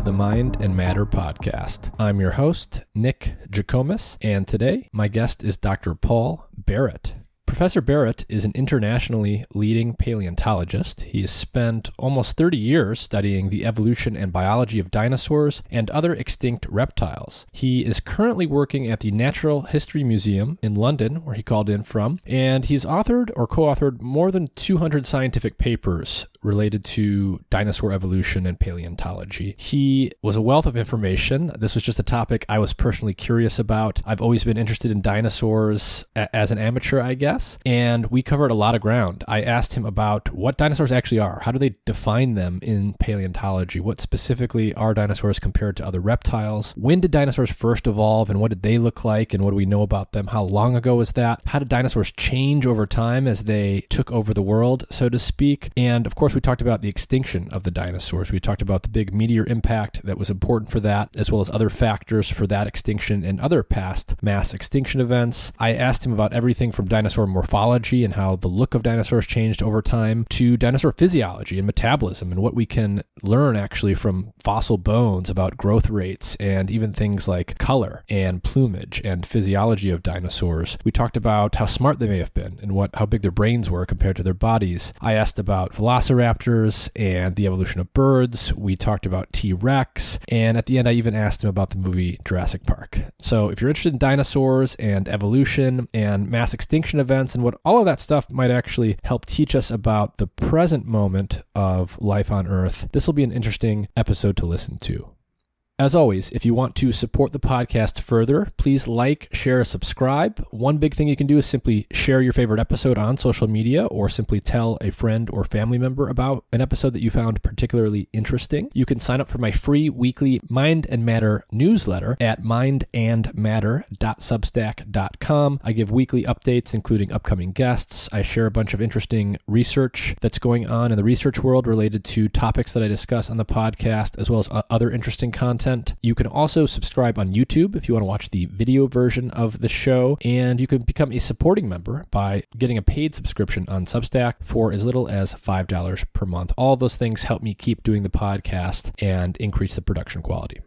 the Mind and Matter podcast. I'm your host, Nick Jikomis, and today my guest is Dr. Paul Barrett. Professor Barrett is an internationally leading paleontologist. He has spent almost 30 years studying the evolution and biology of dinosaurs and other extinct reptiles. He is currently working at the Natural History Museum in London, where he called in from, and he's authored or co-authored more than 200 scientific papers related to dinosaur evolution and paleontology. He was a wealth of information. This was just a topic I was personally curious about. I've always been interested in dinosaurs as an amateur, I guess. And we covered a lot of ground. I asked him about what dinosaurs actually are. How do they define them in paleontology? What specifically are dinosaurs compared to other reptiles? When did dinosaurs first evolve and what did they look like and what do we know about them? How long ago was that? How did dinosaurs change over time as they took over the world, so to speak? And of course, we talked about the extinction of the dinosaurs. We talked about the big meteor impact that was important for that, as well as other factors for that extinction and other past mass extinction events. I asked him about everything from dinosaur morphology and how the look of dinosaurs changed over time to dinosaur physiology and metabolism and what we can learn actually from fossil bones about growth rates and even things like color and plumage and physiology of dinosaurs. We talked about how smart they may have been and how big their brains were compared to their bodies. I asked about Velociraptors and the evolution of birds. We talked about T-Rex, and at the end I even asked him about the movie Jurassic Park. So if you're interested in dinosaurs and evolution and mass extinction events and what all of that stuff might actually help teach us about the present moment of life on Earth, this will be an interesting episode to listen to. As always, if you want to support the podcast further, please like, share, subscribe. One big thing you can do is simply share your favorite episode on social media or simply tell a friend or family member about an episode that you found particularly interesting. You can sign up for my free weekly Mind and Matter newsletter at mindandmatter.substack.com. I give weekly updates, including upcoming guests. I share a bunch of interesting research that's going on in the research world related to topics that I discuss on the podcast, as well as other interesting content. You can also subscribe on YouTube if you want to watch the video version of the show, and you can become a supporting member by getting a paid subscription on Substack for as little as $5 per month. All those things help me keep doing the podcast and increase the production quality.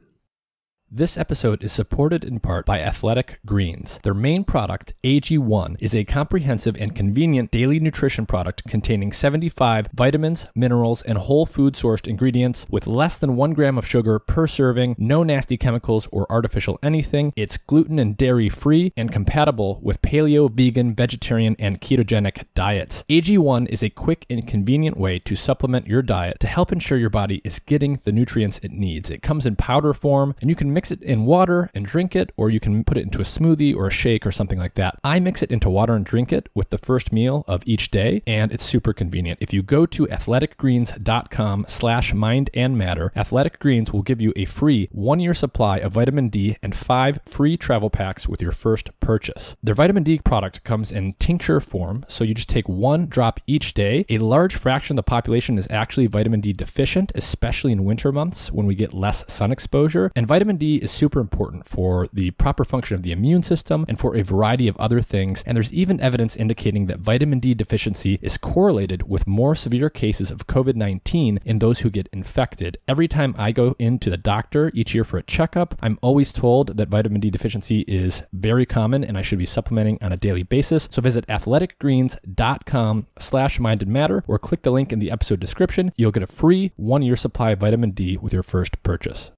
This episode is supported in part by Athletic Greens. Their main product, AG1, is a comprehensive and convenient daily nutrition product containing 75 vitamins, minerals, and whole food-sourced ingredients with less than 1 gram of sugar per serving, no nasty chemicals or artificial anything. It's gluten and dairy-free and compatible with paleo, vegan, vegetarian, and ketogenic diets. AG1 is a quick and convenient way to supplement your diet to help ensure your body is getting the nutrients it needs. It comes in powder form, and you can mix it in water and drink it, or you can put it into a smoothie or a shake or something like that. I mix it into water and drink it with the first meal of each day, and it's super convenient. If you go to athleticgreens.com/mindandmatter, Athletic Greens will give you a free 1-year supply of vitamin D and 5 free travel packs with your first purchase. Their vitamin D product comes in tincture form, so you just take 1 drop each day. A large fraction of the population is actually vitamin D deficient, especially in winter months when we get less sun exposure, and vitamin D is super important for the proper function of the immune system and for a variety of other things. And there's even evidence indicating that vitamin D deficiency is correlated with more severe cases of COVID-19 in those who get infected. Every time I go into the doctor each year for a checkup, I'm always told that vitamin D deficiency is very common and I should be supplementing on a daily basis. So visit athleticgreens.com/mindandmatter or click the link in the episode description. You'll get a free 1-year supply of vitamin D with your first purchase.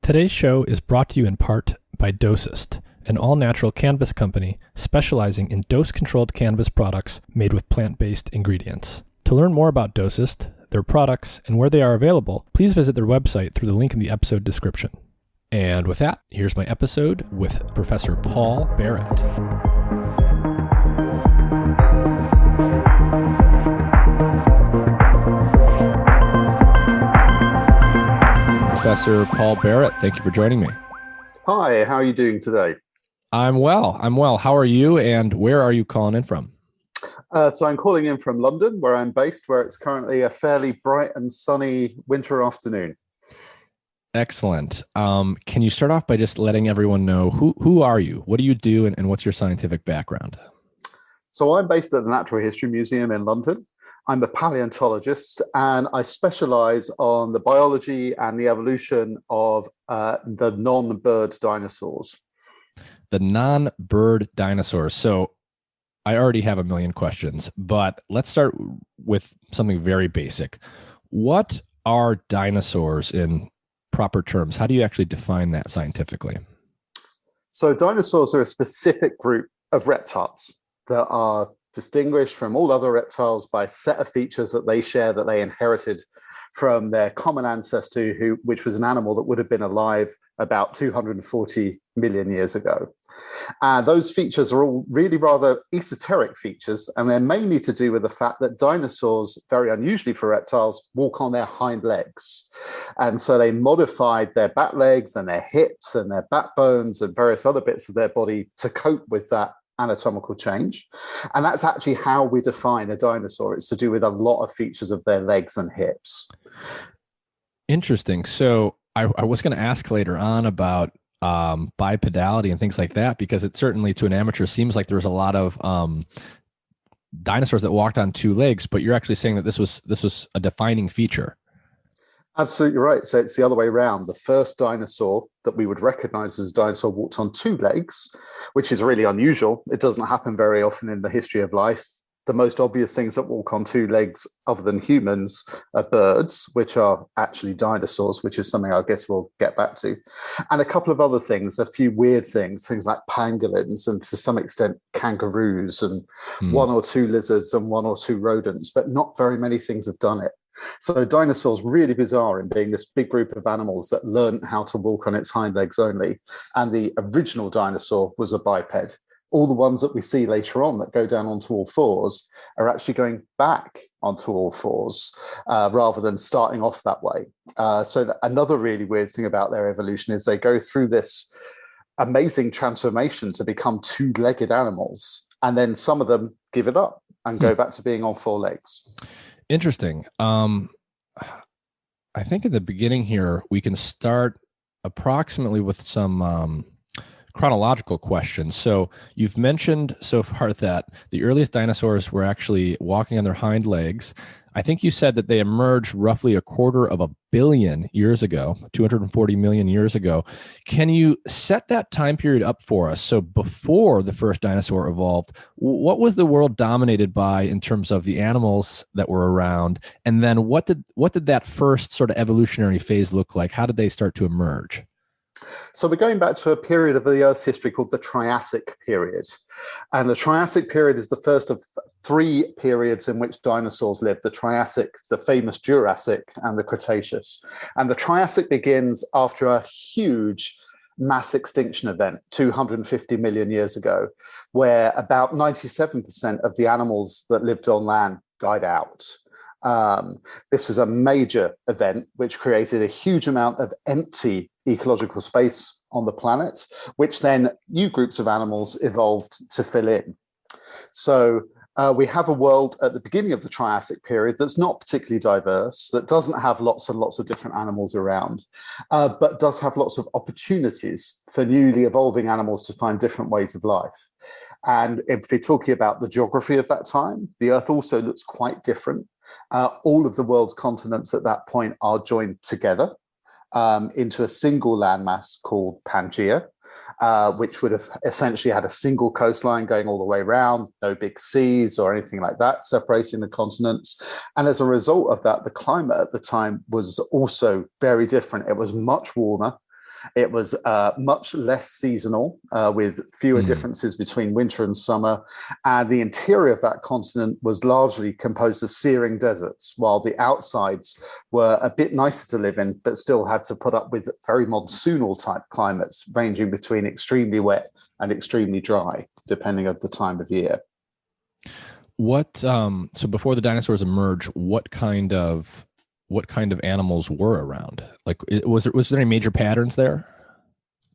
Today's show is brought to you in part by Dosist, an all-natural cannabis company specializing in dose-controlled cannabis products made with plant-based ingredients. To learn more about Dosist, their products, and where they are available, please visit their website through the link in the episode description. And with that, here's my episode with Professor Paul Barrett. Professor Paul Barrett, thank you for joining me. Hi, how are you doing today? I'm well. How are you, and where are you calling in from? So I'm calling in from London, where I'm based, where it's currently a fairly bright and sunny winter afternoon. Excellent. Can you start off by just letting everyone know who are you? What do you do, and what's your scientific background? So I'm based at the Natural History Museum in London. I'm a paleontologist, and I specialize on the biology and the evolution of the non-bird dinosaurs. The non-bird dinosaurs. So I already have a million questions, but let's start with something very basic. What are dinosaurs in proper terms? How do you actually define that scientifically? So dinosaurs are a specific group of reptiles that are distinguished from all other reptiles by a set of features that they share, that they inherited from their common ancestor, which was an animal that would have been alive about 240 million years ago. And those features are all really rather esoteric features, and they're mainly to do with the fact that dinosaurs, very unusually for reptiles, walk on their hind legs. And so they modified their back legs and their hips and their backbones and various other bits of their body to cope with that anatomical change. And that's actually how we define a dinosaur. It's to do with a lot of features of their legs and hips. Interesting. So I was going to ask later on about bipedality and things like that, because it certainly to an amateur seems like there was a lot of dinosaurs that walked on two legs, but you're actually saying that this was a defining feature. Absolutely right. So it's the other way around. The first dinosaur that we would recognize as a dinosaur walked on two legs, which is really unusual. It doesn't happen very often in the history of life. The most obvious things that walk on two legs other than humans are birds, which are actually dinosaurs, which is something I guess we'll get back to. And a couple of other things, a few weird things like pangolins and to some extent kangaroos and one or two lizards and one or two rodents, but not very many things have done it. So dinosaurs really bizarre in being this big group of animals that learned how to walk on its hind legs only. And the original dinosaur was a biped. All the ones that we see later on that go down onto all fours are actually going back onto all fours rather than starting off that way. So another really weird thing about their evolution is they go through this amazing transformation to become two-legged animals. And then some of them give it up and go back to being on four legs. Interesting. I think in the beginning here, we can start approximately with some chronological questions. So you've mentioned so far that the earliest dinosaurs were actually walking on their hind legs. I think you said that they emerged roughly 250 million years ago, 240 million years ago. Can you set that time period up for us? So before the first dinosaur evolved, what was the world dominated by in terms of the animals that were around? And then what did that first sort of evolutionary phase look like? How did they start to emerge? So we're going back to a period of the Earth's history called the Triassic period. And the Triassic period is the first of three periods in which dinosaurs lived: the Triassic, the famous Jurassic, and the Cretaceous. And the Triassic begins after a huge mass extinction event 250 million years ago, where about 97% of the animals that lived on land died out. This was a major event which created a huge amount of empty ecological space on the planet, which then new groups of animals evolved to fill in. So we have a world at the beginning of the Triassic period that's not particularly diverse, that doesn't have lots and lots of different animals around, but does have lots of opportunities for newly evolving animals to find different ways of life. And if we're talking about the geography of that time, the Earth also looks quite different. All of the world's continents at that point are joined together into a single landmass called Pangaea, which would have essentially had a single coastline going all the way around, no big seas or anything like that separating the continents. And as a result of that, the climate at the time was also very different. It was much warmer. It was much less seasonal, with fewer differences between winter and summer. And the interior of that continent was largely composed of searing deserts, while the outsides were a bit nicer to live in, but still had to put up with very monsoonal type climates, ranging between extremely wet and extremely dry, depending on the time of year. So before the dinosaurs emerged, what kind of animals were around? Like, was there any major patterns there?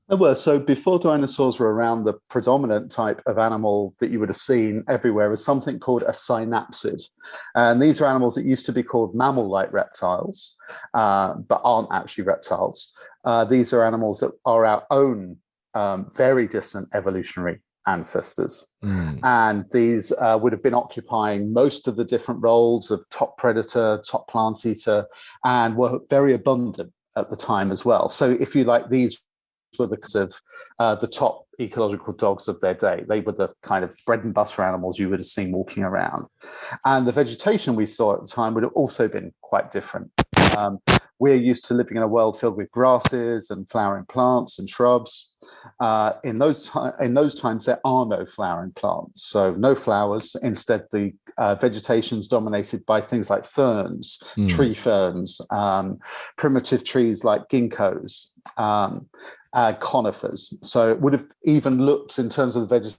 There were. So before dinosaurs were around, the predominant type of animal that you would have seen everywhere was something called a synapsid. And these are animals that used to be called mammal-like reptiles, but aren't actually reptiles. These are animals that are our own very distant evolutionary ancestors. Mm. And these would have been occupying most of the different roles of top predator, top plant eater, and were very abundant at the time as well. So if you like, these were the top ecological dogs of their day. They were the kind of bread and butter animals you would have seen walking around. And the vegetation we saw at the time would have also been quite different. We're used to living in a world filled with grasses and flowering plants and shrubs. In those times, there are no flowering plants, so no flowers. Instead, the vegetation is dominated by things like ferns, tree ferns, primitive trees like ginkgos, conifers. So it would have even looked, in terms of the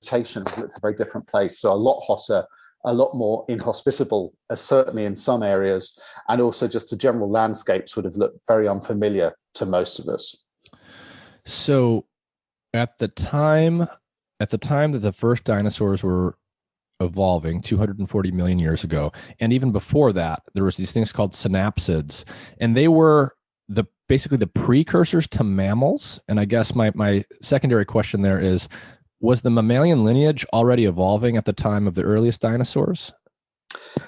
vegetation, it looked a very different place. So a lot hotter, a lot more inhospitable, certainly in some areas, and also just the general landscapes would have looked very unfamiliar to most of us. So at the time that the first dinosaurs were evolving 240 million years ago, and even before that, there was these things called synapsids, and they were basically the precursors to mammals. And I guess my secondary question there is, was the mammalian lineage already evolving at the time of the earliest dinosaurs?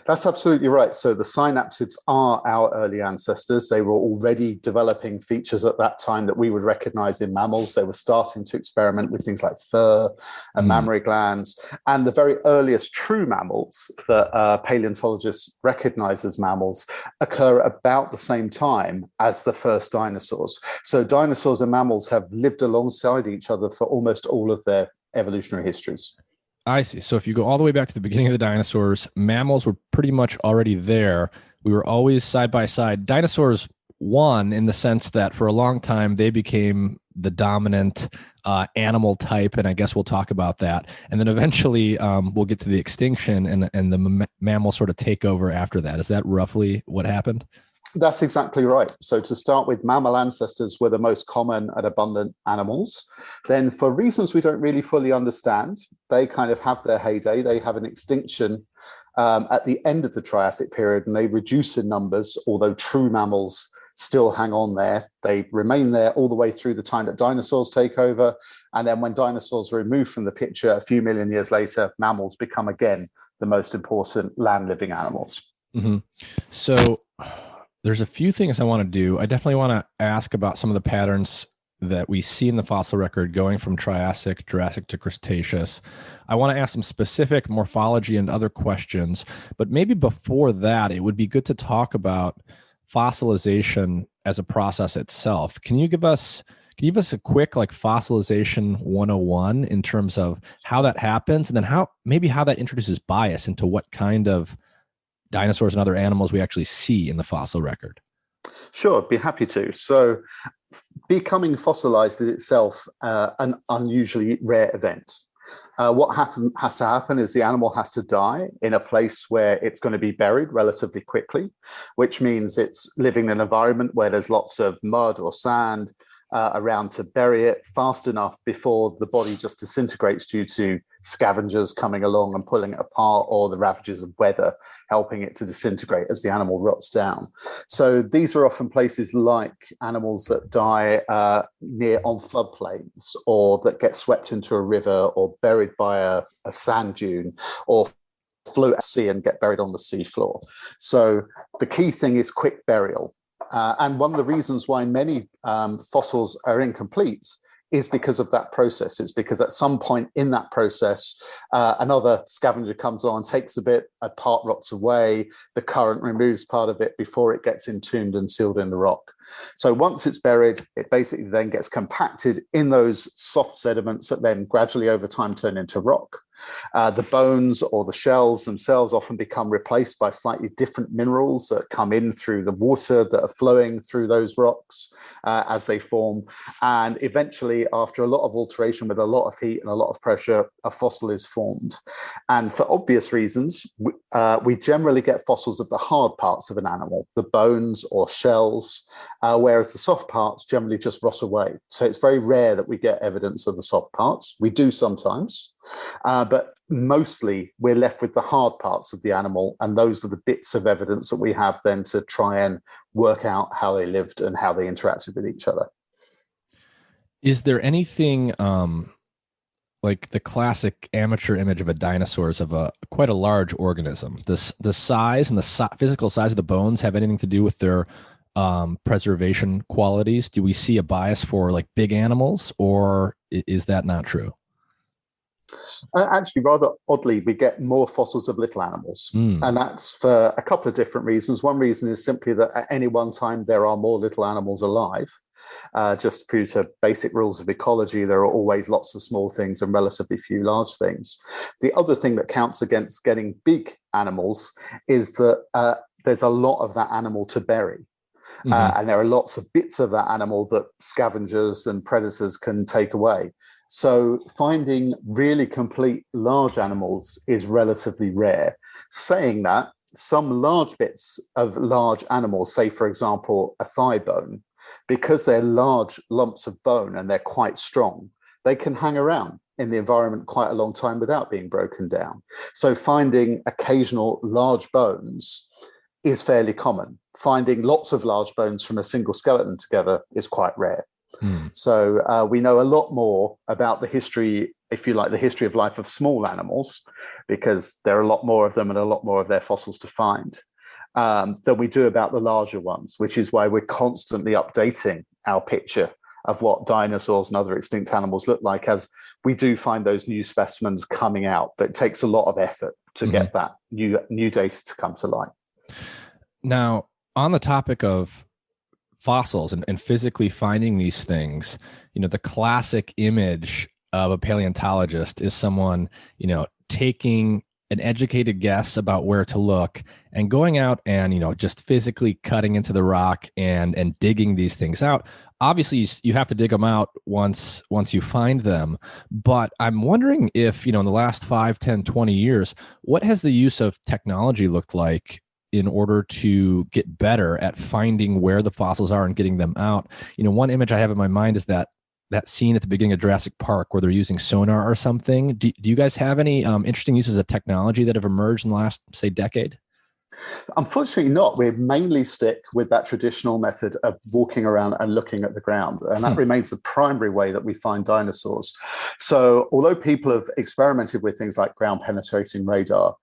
That's absolutely right. So the synapsids are our early ancestors. They were already developing features at that time that we would recognize in mammals. They were starting to experiment with things like fur and mammary glands. And the very earliest true mammals that paleontologists recognize as mammals occur about the same time as the first dinosaurs. So dinosaurs and mammals have lived alongside each other for almost all of their evolutionary histories. I see. So if you go all the way back to the beginning of the dinosaurs, mammals were pretty much already there. We were always side by side. Dinosaurs won in the sense that for a long time, they became the dominant animal type. And I guess we'll talk about that. And then eventually we'll get to the extinction and the mammals sort of take over after that. Is that roughly what happened? That's exactly right. So to start with, mammal ancestors were the most common and abundant animals. Then, for reasons we don't really fully understand, they kind of have their heyday. They have an extinction at the end of the Triassic period, and they reduce in numbers, although true mammals still hang on there. They remain there all the way through the time that dinosaurs take over. And then when dinosaurs are removed from the picture a few million years later, mammals become again the most important land-living animals. Mm-hmm. So there's a few things I want to do. I definitely want to ask about some of the patterns that we see in the fossil record going from Triassic, Jurassic to Cretaceous. I want to ask some specific morphology and other questions, but maybe before that, it would be good to talk about fossilization as a process itself. Can you give us a quick fossilization 101 in terms of how that happens, and then how that introduces bias into what kind of dinosaurs and other animals we actually see in the fossil record? Sure, be happy to. So becoming fossilized is itself an unusually rare event. What has to happen is the animal has to die in a place where it's going to be buried relatively quickly, which means it's living in an environment where there's lots of mud or sand around to bury it fast enough before the body just disintegrates due to scavengers coming along and pulling it apart, or the ravages of weather helping it to disintegrate as the animal rots down. So these are often places like animals that die near on floodplains, or that get swept into a river, or buried by a sand dune, or float at sea and get buried on the seafloor. So the key thing is quick burial. And one of the reasons why many fossils are incomplete is because of that process. It's because at some point in that process, another scavenger comes on, takes a bit, a part rots away, the current removes part of it before it gets entombed and sealed in the rock. So once it's buried, it basically then gets compacted in those soft sediments that then gradually over time turn into rock. The bones or the shells themselves often become replaced by slightly different minerals that come in through the water that are flowing through those rocks as they form. And eventually, after a lot of alteration with a lot of heat and a lot of pressure, a fossil is formed. And for obvious reasons, we generally get fossils of the hard parts of an animal, the bones or shells, whereas the soft parts generally just rot away. So it's very rare that we get evidence of the soft parts. We do sometimes. But mostly we're left with the hard parts of the animal, and those are the bits of evidence that we have then to try and work out how they lived and how they interacted with each other. Is there anything like the classic amateur image of a dinosaur is of a quite a large organism. The size and the physical size of the bones have anything to do with their preservation qualities? Do we see a bias for like big animals, or is that not true? Actually, rather oddly, we get more fossils of little animals. Mm. And that's for a couple of different reasons. One reason is simply that at any one time, there are more little animals alive. Just due to basic rules of ecology, there are always lots of small things and relatively few large things. The other thing that counts against getting big animals is that there's a lot of that animal to bury. And there are lots of bits of that animal that scavengers and predators can take away. So finding really complete large animals is relatively rare. Saying that, some large bits of large animals, say, for example, a thigh bone, because they're large lumps of bone and they're quite strong, they can hang around in the environment quite a long time without being broken down. So finding occasional large bones is fairly common. Finding lots of large bones from a single skeleton together is quite rare. So we know a lot more about the history, if you like, the history of life of small animals, because there are a lot more of them and a lot more of their fossils to find, than we do about the larger ones, which is why we're constantly updating our picture of what dinosaurs and other extinct animals look like, as we do find those new specimens coming out. But it takes a lot of effort to get that new data to come to light. Now, on the topic of fossils and physically finding these things, the classic image of a paleontologist is someone, taking an educated guess about where to look and going out and, just physically cutting into the rock and digging these things out. Obviously, you have to dig them out once you find them. But I'm wondering if, in the last 5, 10, 20 years, what has the use of technology looked like in order to get better at finding where the fossils are and getting them out? One image I have in my mind is that scene at the beginning of Jurassic Park where they're using sonar or something. Do you guys have any interesting uses of technology that have emerged in the last, say, decade? Unfortunately not. We mainly stick with that traditional method of walking around and looking at the ground. And that remains the primary way that we find dinosaurs. So although people have experimented with things like ground penetrating radar,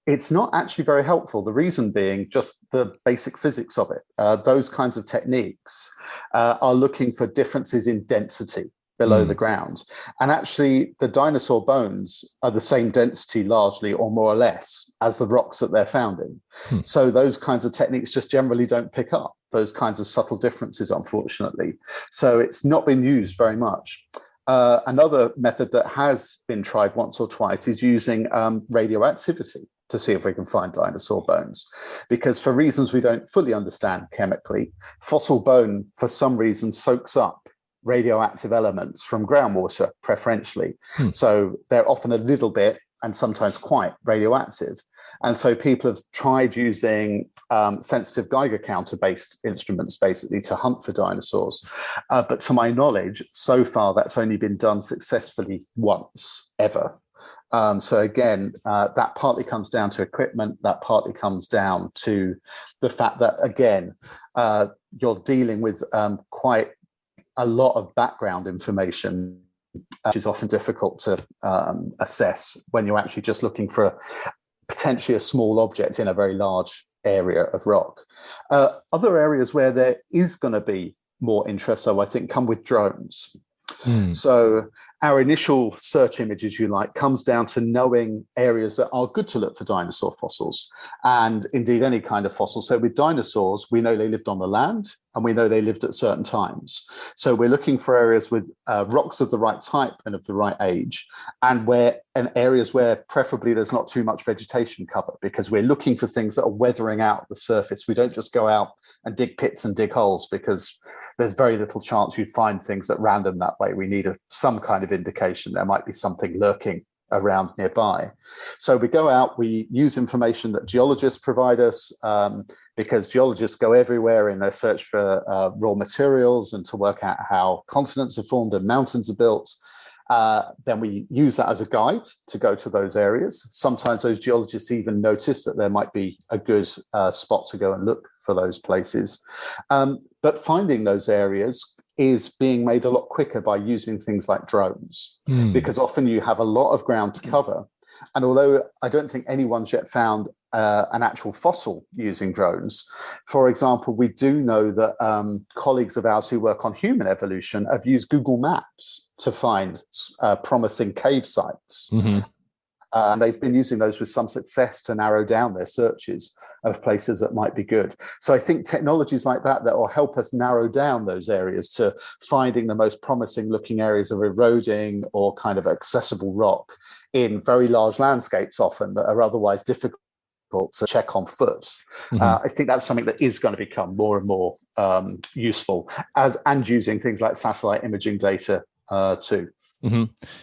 it's not actually very helpful. The reason being just the basic physics of it. Those kinds of techniques are looking for differences in density below the ground. And actually, the dinosaur bones are the same density largely or more or less as the rocks that they're found in. So those kinds of techniques just generally don't pick up those kinds of subtle differences, unfortunately. So it's not been used very much. Another method that has been tried once or twice is using radioactivity to see if we can find dinosaur bones. Because for reasons we don't fully understand chemically, fossil bone, for some reason, soaks up radioactive elements from groundwater, preferentially. So they're often a little bit and sometimes quite radioactive. And so people have tried using sensitive Geiger counter-based instruments, basically, to hunt for dinosaurs. But to my knowledge, so far, that's only been done successfully once, ever. So again, that partly comes down to equipment, that partly comes down to the fact that, again, you're dealing with quite a lot of background information, which is often difficult to assess when you're actually just looking for potentially a small object in a very large area of rock. Other areas where there is going to be more interest, so I think, come with drones. So our initial search image, as you like, comes down to knowing areas that are good to look for dinosaur fossils, and indeed any kind of fossil. So with dinosaurs, we know they lived on the land and we know they lived at certain times. So we're looking for areas with rocks of the right type and of the right age, and areas where preferably there's not too much vegetation cover, because we're looking for things that are weathering out the surface. We don't just go out and dig pits and dig holes, because there's very little chance you'd find things at random that way. We need some kind of indication there might be something lurking around nearby. So we go out, we use information that geologists provide us, because geologists go everywhere in their search for raw materials and to work out how continents are formed and mountains are built. Then we use that as a guide to go to those areas. Sometimes those geologists even notice that there might be a good spot to go and look for those places. But finding those areas is being made a lot quicker by using things like drones, because often you have a lot of ground to cover. And although I don't think anyone's yet found an actual fossil using drones, for example, we do know that colleagues of ours who work on human evolution have used Google Maps to find promising cave sites. And they've been using those with some success to narrow down their searches of places that might be good. So I think technologies like that will help us narrow down those areas to finding the most promising looking areas of eroding or kind of accessible rock in very large landscapes often that are otherwise difficult to check on foot. I think that's something that is going to become more and more useful and using things like satellite imaging data too.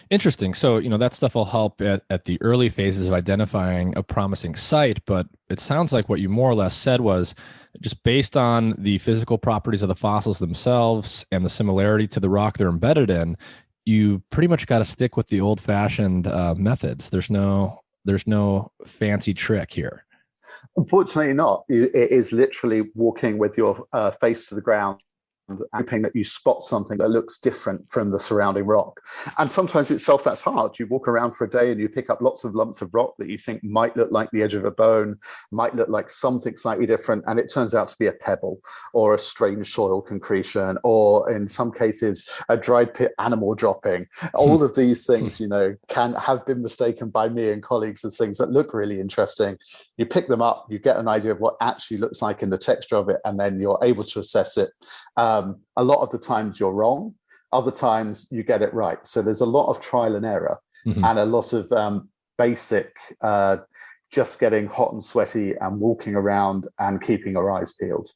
Interesting. So, that stuff will help at the early phases of identifying a promising site, but it sounds like what you more or less said was just based on the physical properties of the fossils themselves and the similarity to the rock they're embedded in, you pretty much got to stick with the old-fashioned methods. There's no fancy trick here. Unfortunately not. It is literally walking with your face to the ground, hoping that you spot something that looks different from the surrounding rock. And sometimes itself that's hard. You walk around for a day and you pick up lots of lumps of rock that you think might look like the edge of a bone, might look like something slightly different, and it turns out to be a pebble or a strange soil concretion, or in some cases a dried pit animal dropping. All of these things, can have been mistaken by me and colleagues as things that look really interesting. You pick them up, you get an idea of what actually looks like in the texture of it, and then you're able to assess it. A lot of the times you're wrong, other times you get it right. So there's a lot of trial and error and a lot of basic just getting hot and sweaty and walking around and keeping our eyes peeled.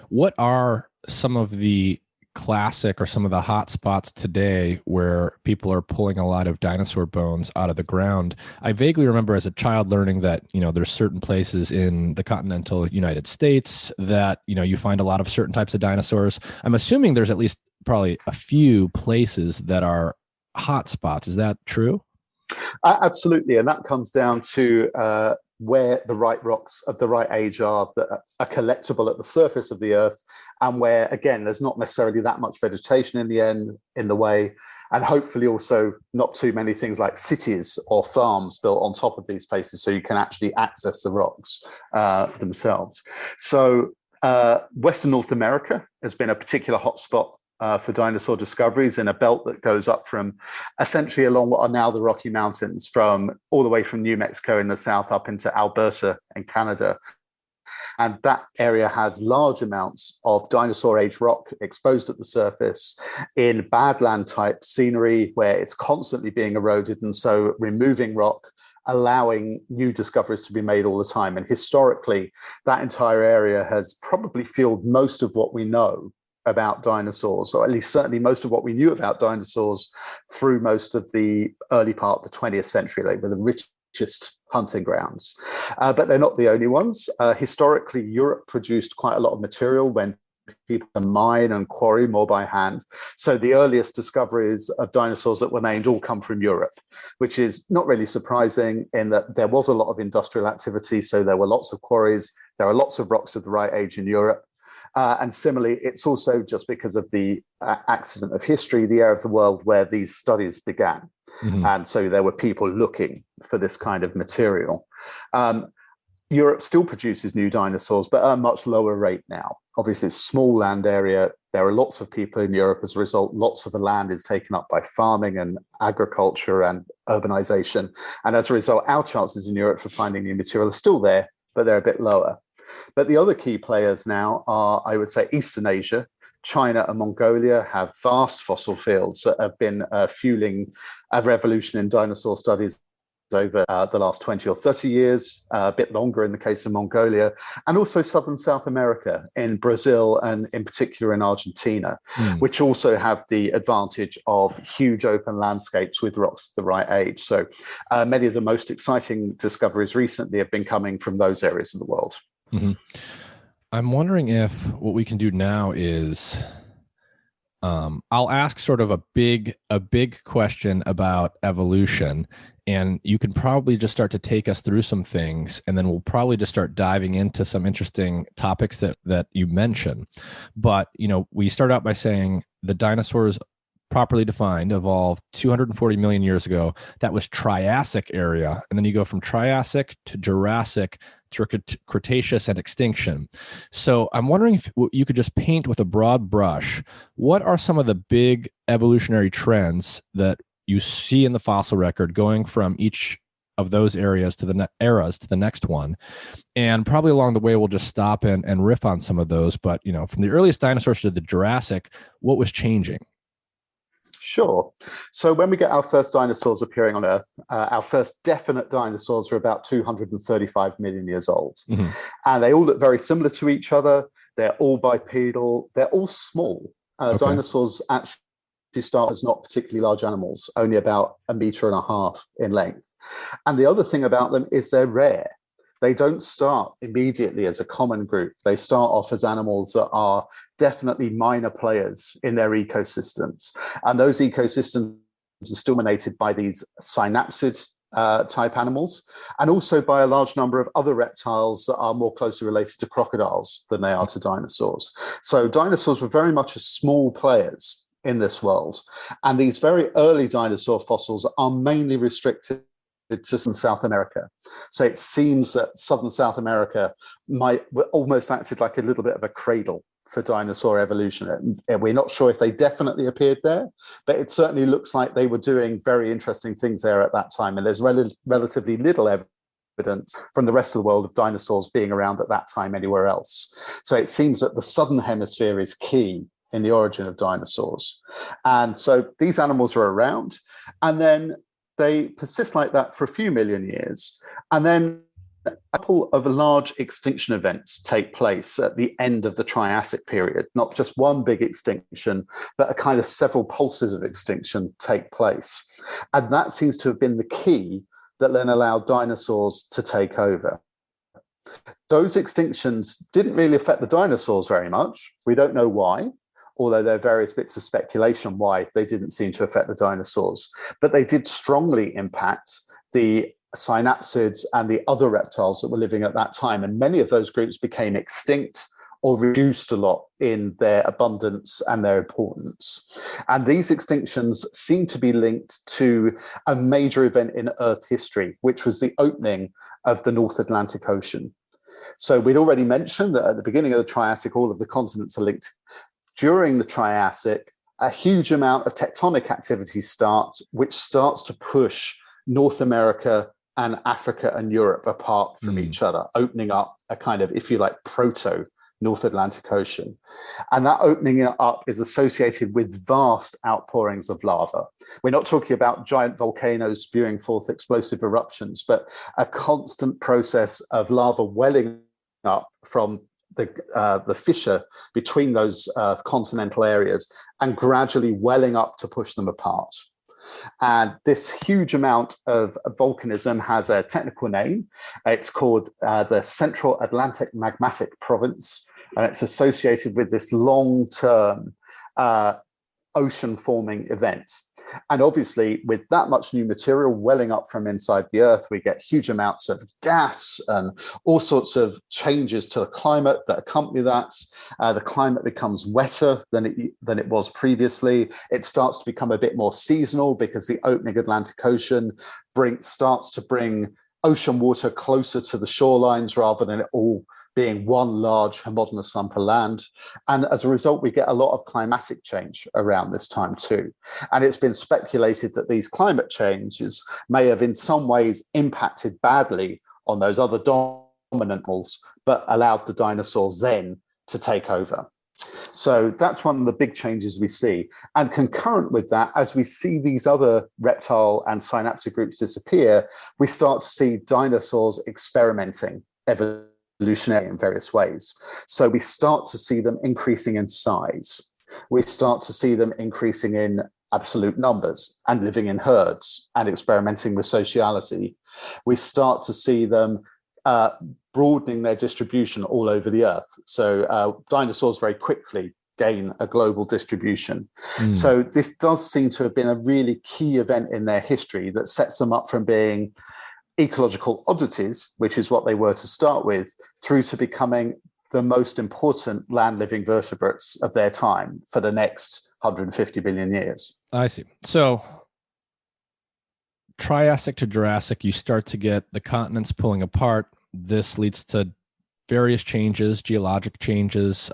What are some of the classic or some of the hot spots today where people are pulling a lot of dinosaur bones out of the ground? I vaguely remember as a child learning that, there's certain places in the continental United States that, you find a lot of certain types of dinosaurs. I'm assuming there's at least probably a few places that are hot spots. Is that true? Absolutely. And that comes down to where the right rocks of the right age are that are collectible at the surface of the earth, and where, again, there's not necessarily that much vegetation in the way, and hopefully also not too many things like cities or farms built on top of these places so you can actually access the rocks themselves. So Western North America has been a particular hotspot for dinosaur discoveries in a belt that goes up from essentially along what are now the Rocky Mountains, from all the way from New Mexico in the south up into Alberta in Canada. And that area has large amounts of dinosaur age rock exposed at the surface in badland type scenery where it's constantly being eroded. And so removing rock, allowing new discoveries to be made all the time. And historically, that entire area has probably fueled most of what we know about dinosaurs, or at least certainly most of what we knew about dinosaurs through most of the early part of the 20th century. They were the richest hunting grounds. But they're not the only ones. Historically, Europe produced quite a lot of material when people mine and quarry more by hand. So the earliest discoveries of dinosaurs that were named all come from Europe, which is not really surprising in that there was a lot of industrial activity. So there were lots of quarries. There are lots of rocks of the right age in Europe. And similarly, it's also just because of the accident of history, the area of the world where these studies began. And so there were people looking for this kind of material. Europe still produces new dinosaurs, but at a much lower rate now. Obviously, it's a small land area. There are lots of people in Europe. As a result, lots of the land is taken up by farming and agriculture and urbanization. And as a result, our chances in Europe for finding new material are still there, but they're a bit lower. But the other key players now are, I would say, Eastern Asia. China and Mongolia have vast fossil fields that have been fueling a revolution in dinosaur studies over the last 20 or 30 years, a bit longer in the case of Mongolia, and also Southern South America in Brazil and in particular in Argentina, which also have the advantage of huge open landscapes with rocks of the right age. So many of the most exciting discoveries recently have been coming from those areas of the world. I'm wondering if what we can do now is I'll ask sort of a big question about evolution, and you can probably just start to take us through some things, and then we'll probably just start diving into some interesting topics that you mention. But, we start out by saying the dinosaurs properly defined evolved 240 million years ago. That was Triassic area. And then you go from Triassic to Jurassic to Cretaceous and extinction. So I'm wondering if you could just paint with a broad brush, what are some of the big evolutionary trends that you see in the fossil record going from each of those areas to the eras to the next one? And probably along the way, we'll just stop and riff on some of those. But, from the earliest dinosaurs to the Jurassic, what was changing? Sure. So when we get our first dinosaurs appearing on Earth, our first definite dinosaurs are about 235 million years old. Mm-hmm. And they all look very similar to each other. They're all bipedal. They're all small. Okay. Dinosaurs actually start as not particularly large animals, only about 1.5 meters in length. And the other thing about them is they're rare. They don't start immediately as a common group. They start off as animals that are definitely minor players in their ecosystems. And those ecosystems are still dominated by these synapsid type animals, and also by a large number of other reptiles that are more closely related to crocodiles than they are to dinosaurs. So dinosaurs were very much as small players in this world. And these very early dinosaur fossils are mainly restricted to South America. So it seems that Southern South America might almost acted like a little bit of a cradle for dinosaur evolution. And we're not sure if they definitely appeared there, but it certainly looks like they were doing very interesting things there at that time. And there's relatively little evidence from the rest of the world of dinosaurs being around at that time anywhere else. So it seems that the Southern Hemisphere is key in the origin of dinosaurs. And so these animals are around, and then they persist like that for a few million years. And then a couple of large extinction events take place at the end of the Triassic period. Not just one big extinction, but a kind of several pulses of extinction take place. And that seems to have been the key that then allowed dinosaurs to take over. Those extinctions didn't really affect the dinosaurs very much. We don't know why, although there are various bits of speculation why they didn't seem to affect the dinosaurs. But they did strongly impact the synapsids and the other reptiles that were living at that time. And many of those groups became extinct or reduced a lot in their abundance and their importance. And these extinctions seem to be linked to a major event in Earth history, which was the opening of the North Atlantic Ocean. So we'd already mentioned that at the beginning of the Triassic, all of the continents are linked. During the Triassic, a huge amount of tectonic activity starts, which starts to push North America and Africa and Europe apart from each other, opening up a kind of, if you like, proto-North Atlantic Ocean. And that opening up is associated with vast outpourings of lava. We're not talking about giant volcanoes spewing forth explosive eruptions, but a constant process of lava welling up from the fissure between those continental areas and gradually welling up to push them apart. And this huge amount of volcanism has a technical name. It's called the Central Atlantic Magmatic Province, and it's associated with this long-term ocean-forming event. And obviously, with that much new material welling up from inside the Earth, we get huge amounts of gas and all sorts of changes to the climate that accompany that. The climate becomes wetter than it was previously. It starts to become a bit more seasonal because the opening Atlantic Ocean starts to bring ocean water closer to the shorelines rather than it all being one large homogeneous lump of land. And as a result, we get a lot of climatic change around this time too. And it's been speculated that these climate changes may have in some ways impacted badly on those other dominant animals, but allowed the dinosaurs then to take over. So that's one of the big changes we see. And concurrent with that, as we see these other reptile and synapsid groups disappear, we start to see dinosaurs experimenting evolutionary in various ways. So we start to see them increasing in size. We start to see them increasing in absolute numbers and living in herds and experimenting with sociality. We start to see them broadening their distribution all over the Earth. So dinosaurs very quickly gain a global distribution. So this does seem to have been a really key event in their history that sets them up from being ecological oddities, which is what they were to start with, through to becoming the most important land-living vertebrates of their time for the next 150 billion years. I see. So Triassic to Jurassic, you start to get the continents pulling apart. This leads to various changes, geologic changes,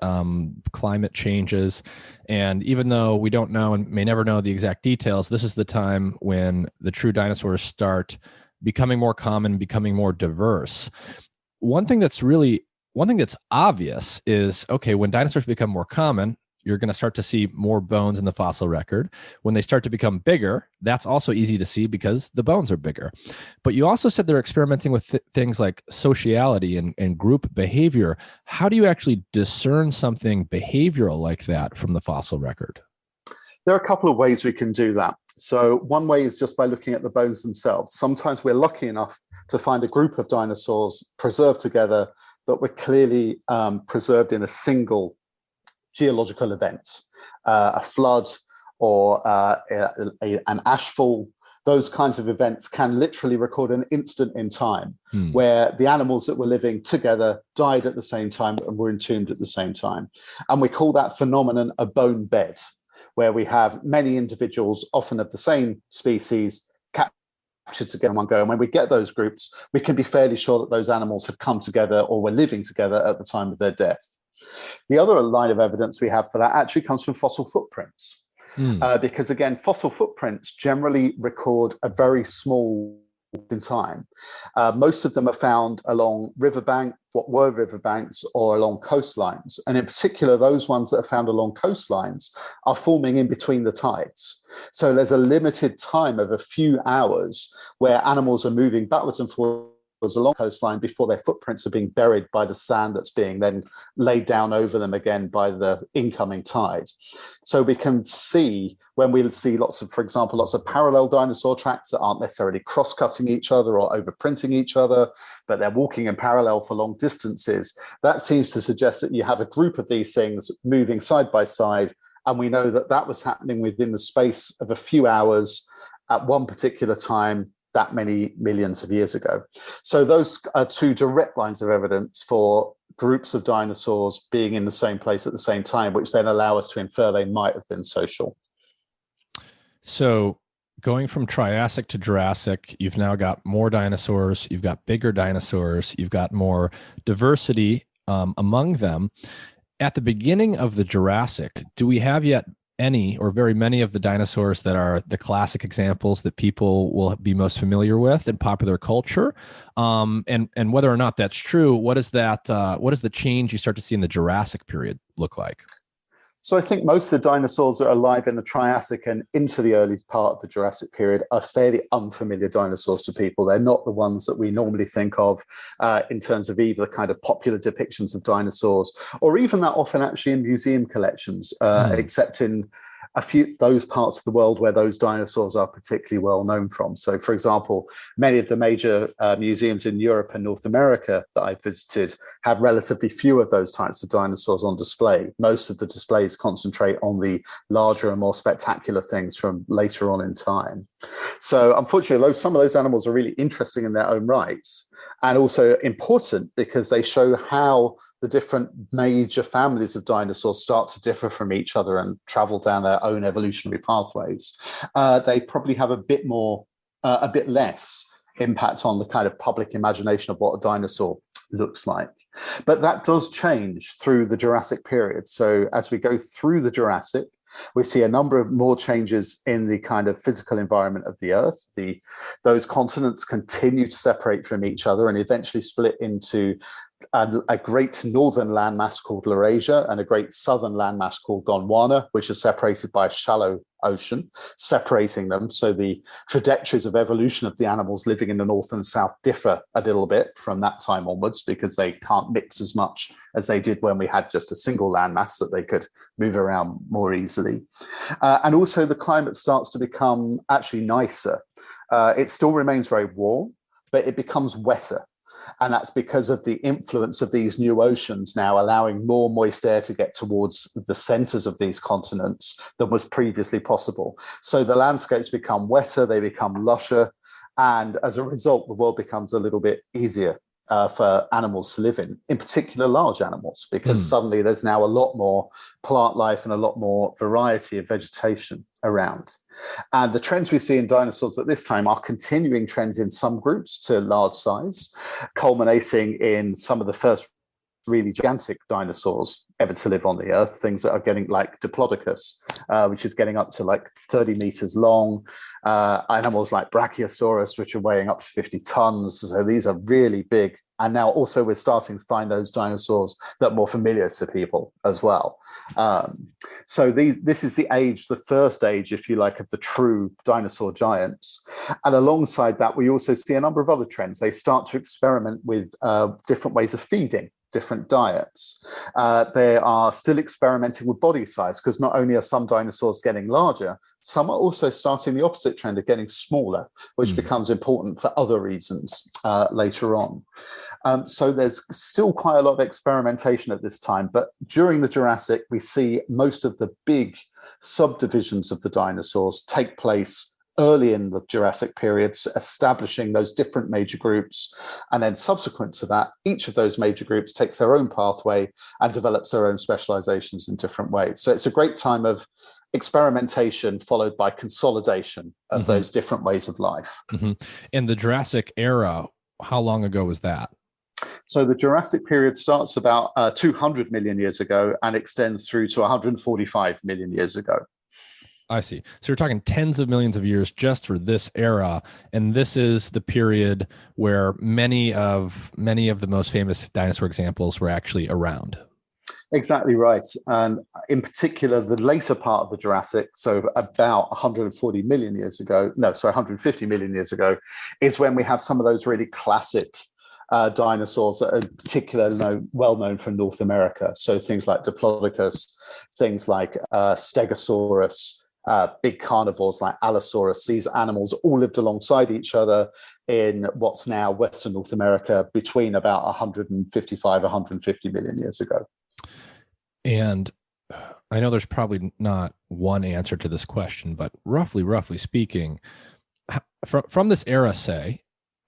climate changes. And even though we don't know and may never know the exact details, this is the time when the true dinosaurs start becoming more common, becoming more diverse. One thing that's obvious is, okay, when dinosaurs become more common, you're going to start to see more bones in the fossil record. When they start to become bigger, that's also easy to see because the bones are bigger. But you also said they're experimenting with things like sociality and group behavior. How do you actually discern something behavioral like that from the fossil record? There are a couple of ways we can do that. So one way is just by looking at the bones themselves. Sometimes we're lucky enough to find a group of dinosaurs preserved together that were clearly preserved in a single geological event, a flood or an ashfall. Those kinds of events can literally record an instant in time where the animals that were living together died at the same time and were entombed at the same time. And we call that phenomenon a bone bed, where we have many individuals, often of the same species, captured together in one go. And when we get those groups, we can be fairly sure that those animals have come together or were living together at the time of their death. The other line of evidence we have for that actually comes from fossil footprints, because again, fossil footprints generally record a very small in time. Most of them are found along what were riverbanks, or along coastlines. And in particular, those ones that are found along coastlines are forming in between the tides. So there's a limited time of a few hours where animals are moving backwards and forwards along the coastline before their footprints are being buried by the sand that's being then laid down over them again by the incoming tide. So we can see, when we see for example, lots of parallel dinosaur tracks that aren't necessarily cross-cutting each other or overprinting each other, but they're walking in parallel for long distances, that seems to suggest that you have a group of these things moving side by side. And we know that that was happening within the space of a few hours at one particular time, that many millions of years ago. So those are two direct lines of evidence for groups of dinosaurs being in the same place at the same time, which then allow us to infer they might have been social. So going from Triassic to Jurassic, you've now got more dinosaurs, you've got bigger dinosaurs, you've got more diversity among them. At the beginning of the Jurassic, do we have yet any or very many of the dinosaurs that are the classic examples that people will be most familiar with in popular culture? And whether or not that's true, what does the change you start to see in the Jurassic period look like? So I think most of the dinosaurs that are alive in the Triassic and into the early part of the Jurassic period are fairly unfamiliar dinosaurs to people. They're not the ones that we normally think of in terms of either kind of popular depictions of dinosaurs or even that often actually in museum collections, except in a few those parts of the world where those dinosaurs are particularly well known from. So, for example, many of the major museums in Europe and North America that I visited have relatively few of those types of dinosaurs on display. Most of the displays concentrate on the larger and more spectacular things from later on in time. So, unfortunately, some of those animals are really interesting in their own rights and also important because they show how the different major families of dinosaurs start to differ from each other and travel down their own evolutionary pathways. They probably have a bit less impact on the kind of public imagination of what a dinosaur looks like. But that does change through the Jurassic period. So as we go through the Jurassic, we see a number of more changes in the kind of physical environment of the Earth. Those continents continue to separate from each other and eventually split into a great northern landmass called Laurasia and a great southern landmass called Gondwana, which are separated by a shallow ocean, separating them. So the trajectories of evolution of the animals living in the north and south differ a little bit from that time onwards because they can't mix as much as they did when we had just a single landmass that they could move around more easily. And also the climate starts to become actually nicer. It still remains very warm, but it becomes wetter. And that's because of the influence of these new oceans now allowing more moist air to get towards the centers of these continents than was previously possible. So the landscapes become wetter, they become lusher, and as a result, the world becomes a little bit easier for animals to live in particular large animals, because suddenly there's now a lot more plant life and a lot more variety of vegetation around. And the trends we see in dinosaurs at this time are continuing trends in some groups to large size, culminating in some of the first really gigantic dinosaurs ever to live on the earth, things that are getting like Diplodocus, which is getting up to like 30 meters long, animals like Brachiosaurus, which are weighing up to 50 tons. So these are really big. And now also we're starting to find those dinosaurs that are more familiar to people as well. So this is the age, the first age, if you like, of the true dinosaur giants. And alongside that, we also see a number of other trends. They start to experiment with different ways of feeding, different diets. They are still experimenting with body size, because not only are some dinosaurs getting larger, some are also starting the opposite trend of getting smaller, which becomes important for other reasons later on. So there's still quite a lot of experimentation at this time, but during the Jurassic, we see most of the big subdivisions of the dinosaurs take place early in the Jurassic period, establishing those different major groups. And then subsequent to that, each of those major groups takes their own pathway and develops their own specializations in different ways. So it's a great time of experimentation followed by consolidation of those different ways of life. In the Jurassic era, how long ago was that? So the Jurassic period starts about 200 million years ago and extends through to 145 million years ago. I see. So we're talking tens of millions of years just for this era. And this is the period where many of the most famous dinosaur examples were actually around. Exactly right. And in particular, the later part of the Jurassic, so about 150 million years ago, is when we have some of those really classic dinosaurs that are particularly well known from North America. So things like Diplodocus, things like Stegosaurus, big carnivores like Allosaurus. These animals all lived alongside each other in what's now Western North America between about 155, 150 million years ago. And I know there's probably not one answer to this question, but roughly speaking, from this era, say,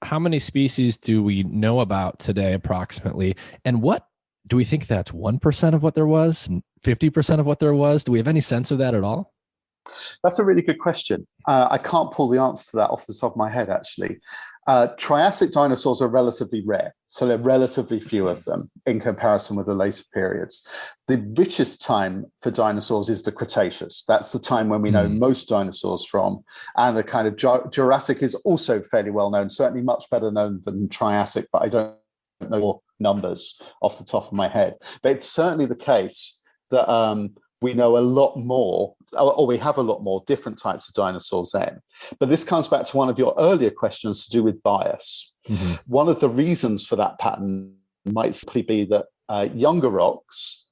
how many species do we know about today approximately? And what do we think that's 1% of what there was, 50% of what there was? Do we have any sense of that at all? That's a really good question. I can't pull the answer to that off the top of my head, actually. Triassic dinosaurs are relatively rare, so there are relatively few of them in comparison with the later periods. The richest time for dinosaurs is the Cretaceous. That's the time when we know most dinosaurs from. And the kind of Jurassic is also fairly well known, certainly much better known than Triassic, but I don't know numbers off the top of my head. But it's certainly the case that we know a lot more, or we have a lot more different types of dinosaurs then. But this comes back to one of your earlier questions to do with bias. One of the reasons for that pattern might simply be that younger rocks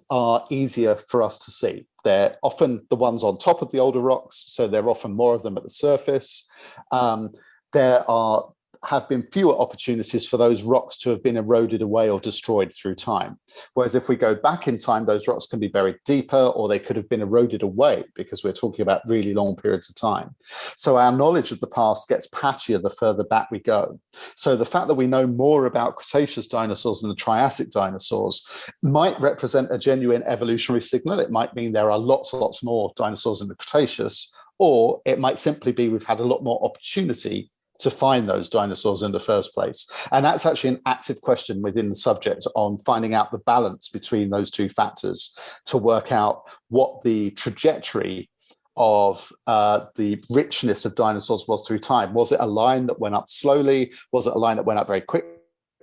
are easier for us to see. They're often the ones on top of the older rocks, so there are often more of them at the surface. There have been fewer opportunities for those rocks to have been eroded away or destroyed through time. Whereas if we go back in time, those rocks can be buried deeper, or they could have been eroded away, because we're talking about really long periods of time. So our knowledge of the past gets patchier the further back we go. So the fact that we know more about Cretaceous dinosaurs than the Triassic dinosaurs might represent a genuine evolutionary signal. It might mean there are lots more dinosaurs in the Cretaceous, or it might simply be we've had a lot more opportunity to find those dinosaurs in the first place. And that's actually an active question within the subject on finding out the balance between those two factors to work out what the trajectory of the richness of dinosaurs was through time. Was it a line that went up slowly? Was it a line that went up very quickly?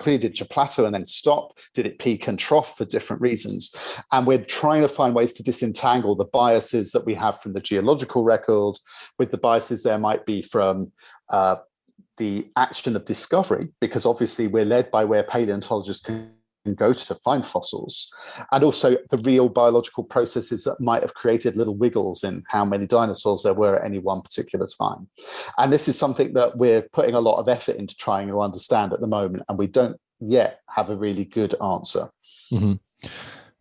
Did it plateau and then stop? Did it peak and trough for different reasons? And we're trying to find ways to disentangle the biases that we have from the geological record with the biases there might be from the action of discovery, because obviously we're led by where paleontologists can go to find fossils, and also the real biological processes that might have created little wiggles in how many dinosaurs there were at any one particular time. And this is something that we're putting a lot of effort into trying to understand at the moment, and we don't yet have a really good answer.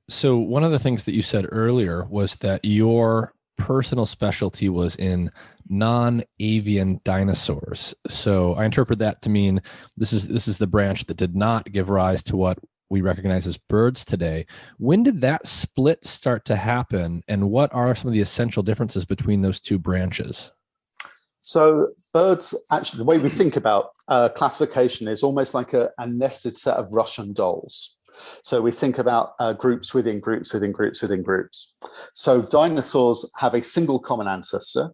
So one of the things that you said earlier was that your personal specialty was in non-avian dinosaurs. So I interpret that to mean this is the branch that did not give rise to what we recognize as birds today. When did that split start to happen, and what are some of the essential differences between those two branches? So birds, actually, the way we think about classification is almost like a nested set of Russian dolls. So we think about groups within groups within groups within groups. So dinosaurs have a single common ancestor.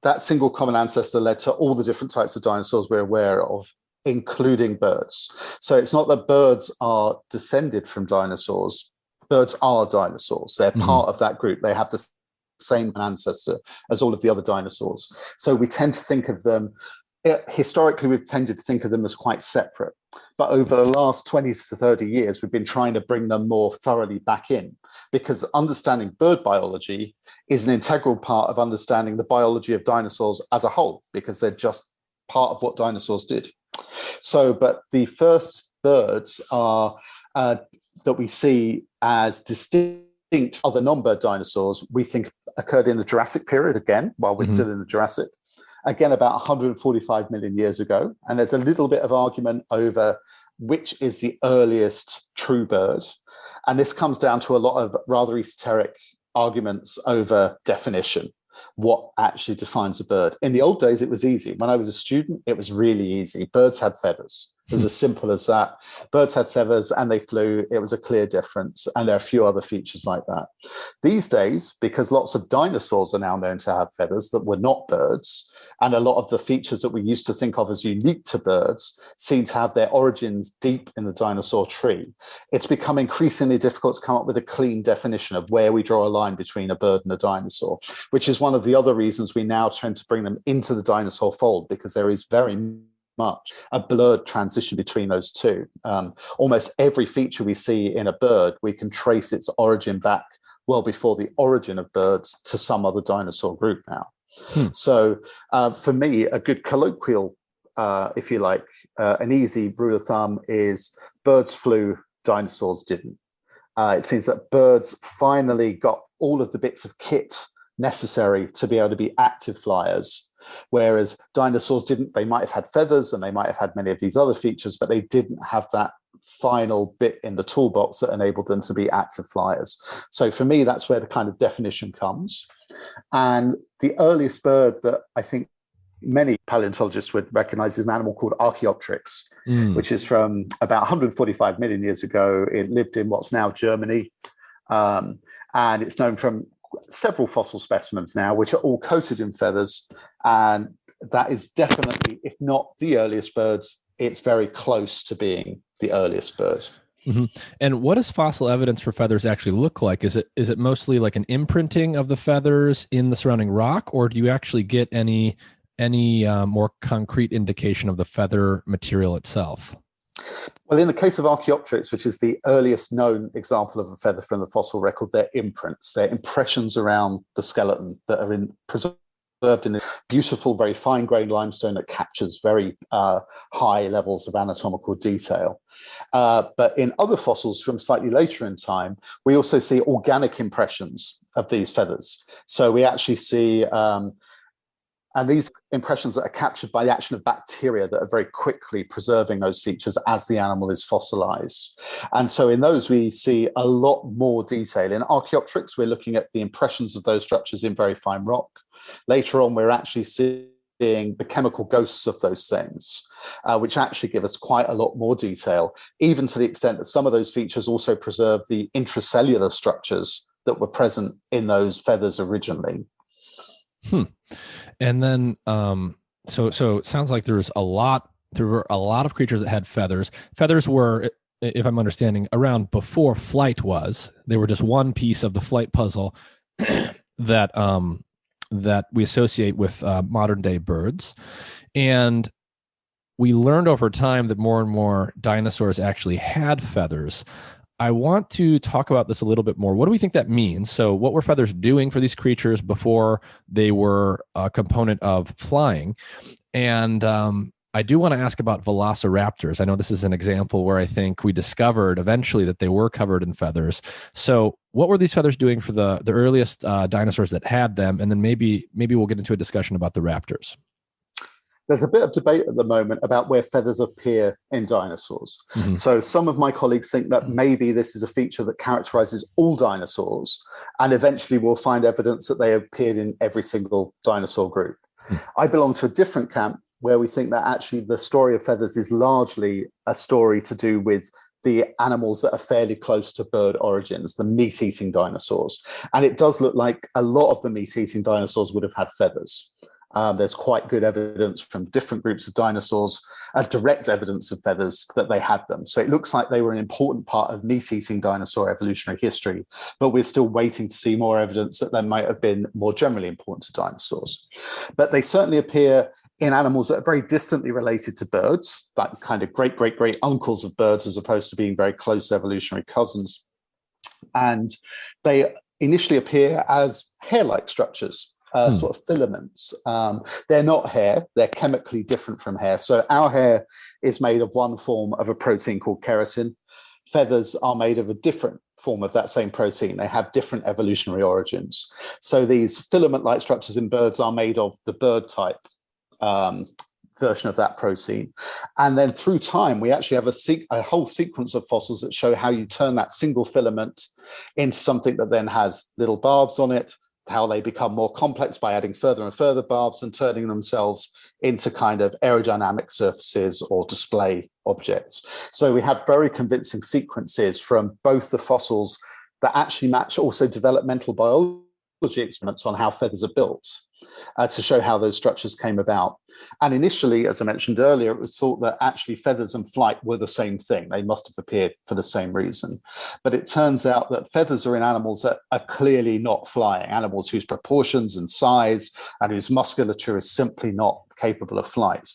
That single common ancestor led to all the different types of dinosaurs we're aware of, including birds. So it's not that birds are descended from dinosaurs. Birds are dinosaurs. They're part of that group. They have the same ancestor as all of the other dinosaurs. So we tend to think of them, historically, we've tended to think of them as quite separate. But over the last 20 to 30 years, we've been trying to bring them more thoroughly back in, because understanding bird biology is an integral part of understanding the biology of dinosaurs as a whole, because they're just part of what dinosaurs did. So, but the first birds are that we see as distinct other non-bird dinosaurs, we think occurred in the Jurassic period again, while we're still in the Jurassic, again, about 145 million years ago. And there's a little bit of argument over which is the earliest true bird. And this comes down to a lot of rather esoteric arguments over definition. What actually defines a bird? In the old days, it was easy. When I was a student, it was really easy. Birds had feathers. It was as simple as that. Birds had feathers and they flew. It was a clear difference. And there are a few other features like that. These days, because lots of dinosaurs are now known to have feathers that were not birds, and a lot of the features that we used to think of as unique to birds seem to have their origins deep in the dinosaur tree, it's become increasingly difficult to come up with a clean definition of where we draw a line between a bird and a dinosaur, which is one of the other reasons we now tend to bring them into the dinosaur fold, because there is very much a blurred transition between those two. Almost every feature we see in a bird, we can trace its origin back well before the origin of birds to some other dinosaur group now. So for me, a good colloquial, if you like, an easy rule of thumb is birds flew, dinosaurs didn't. It seems that birds finally got all of the bits of kit necessary to be able to be active flyers, whereas dinosaurs didn't. They might have had feathers and they might have had many of these other features, but they didn't have that final bit in the toolbox that enabled them to be active flyers. So for me, that's where the kind of definition comes. And the earliest bird that I think many paleontologists would recognize is an animal called Archaeopteryx, which is from about 145 million years ago. It lived in what's now Germany. And it's known from several fossil specimens now, which are all coated in feathers. And that is definitely, if not the earliest birds, it's very close to being the earliest bird. And what does fossil evidence for feathers actually look like? Is it mostly like an imprinting of the feathers in the surrounding rock, or do you actually get any more concrete indication of the feather material itself? Well, in the case of Archaeopteryx, which is the earliest known example of a feather from the fossil record, they're imprints. They're impressions around the skeleton that are preserved in a beautiful, very fine-grained limestone that captures very high levels of anatomical detail. But in other fossils from slightly later in time, we also see organic impressions of these feathers. So we actually see and these impressions that are captured by the action of bacteria that are very quickly preserving those features as the animal is fossilized. And so in those, we see a lot more detail. In Archaeopteryx, we're looking at the impressions of those structures in very fine rock. Later on, we're actually seeing the chemical ghosts of those things, which actually give us quite a lot more detail, even to the extent that some of those features also preserve the intracellular structures that were present in those feathers originally. And then, so it sounds like there were a lot of creatures that had feathers. Feathers were, if I'm understanding, around before flight was. They were just one piece of the flight puzzle that we associate with modern day birds. And we learned over time that more and more dinosaurs actually had feathers. I want to talk about this a little bit more. What do we think that means? So what were feathers doing for these creatures before they were a component of flying? And I do want to ask about velociraptors. I know this is an example where I think we discovered eventually that they were covered in feathers. So what were these feathers doing for the earliest dinosaurs that had them? And then maybe we'll get into a discussion about the raptors. There's a bit of debate at the moment about where feathers appear in dinosaurs. Mm-hmm. So some of my colleagues think that maybe this is a feature that characterizes all dinosaurs, and eventually we'll find evidence that they appeared in every single dinosaur group. Mm-hmm. I belong to a different camp where we think that actually the story of feathers is largely a story to do with the animals that are fairly close to bird origins, the meat-eating dinosaurs. And it does look like a lot of the meat-eating dinosaurs would have had feathers. There's quite good evidence from different groups of dinosaurs, direct evidence of feathers that they had them. So it looks like they were an important part of meat-eating dinosaur evolutionary history, but we're still waiting to see more evidence that they might have been more generally important to dinosaurs. But they certainly appear in animals that are very distantly related to birds, like kind of great uncles of birds, as opposed to being very close evolutionary cousins. And they initially appear as hair-like structures. Sort of filaments. They're not hair, they're chemically different from hair. So our hair is made of one form of a protein called keratin. Feathers are made of a different form of that same protein. They have different evolutionary origins. So these filament-like structures in birds are made of the bird type version of that protein. And then through time, we actually have a whole sequence of fossils that show how you turn that single filament into something that then has little barbs on it, how they become more complex by adding further and further barbs and turning themselves into kind of aerodynamic surfaces or display objects. So we have very convincing sequences from both the fossils that actually match also developmental biology experiments on how feathers are built to show how those structures came about. And initially, as I mentioned earlier, it was thought that actually feathers and flight were the same thing. They must have appeared for the same reason. But it turns out that feathers are in animals that are clearly not flying, animals whose proportions and size and whose musculature is simply not capable of flight.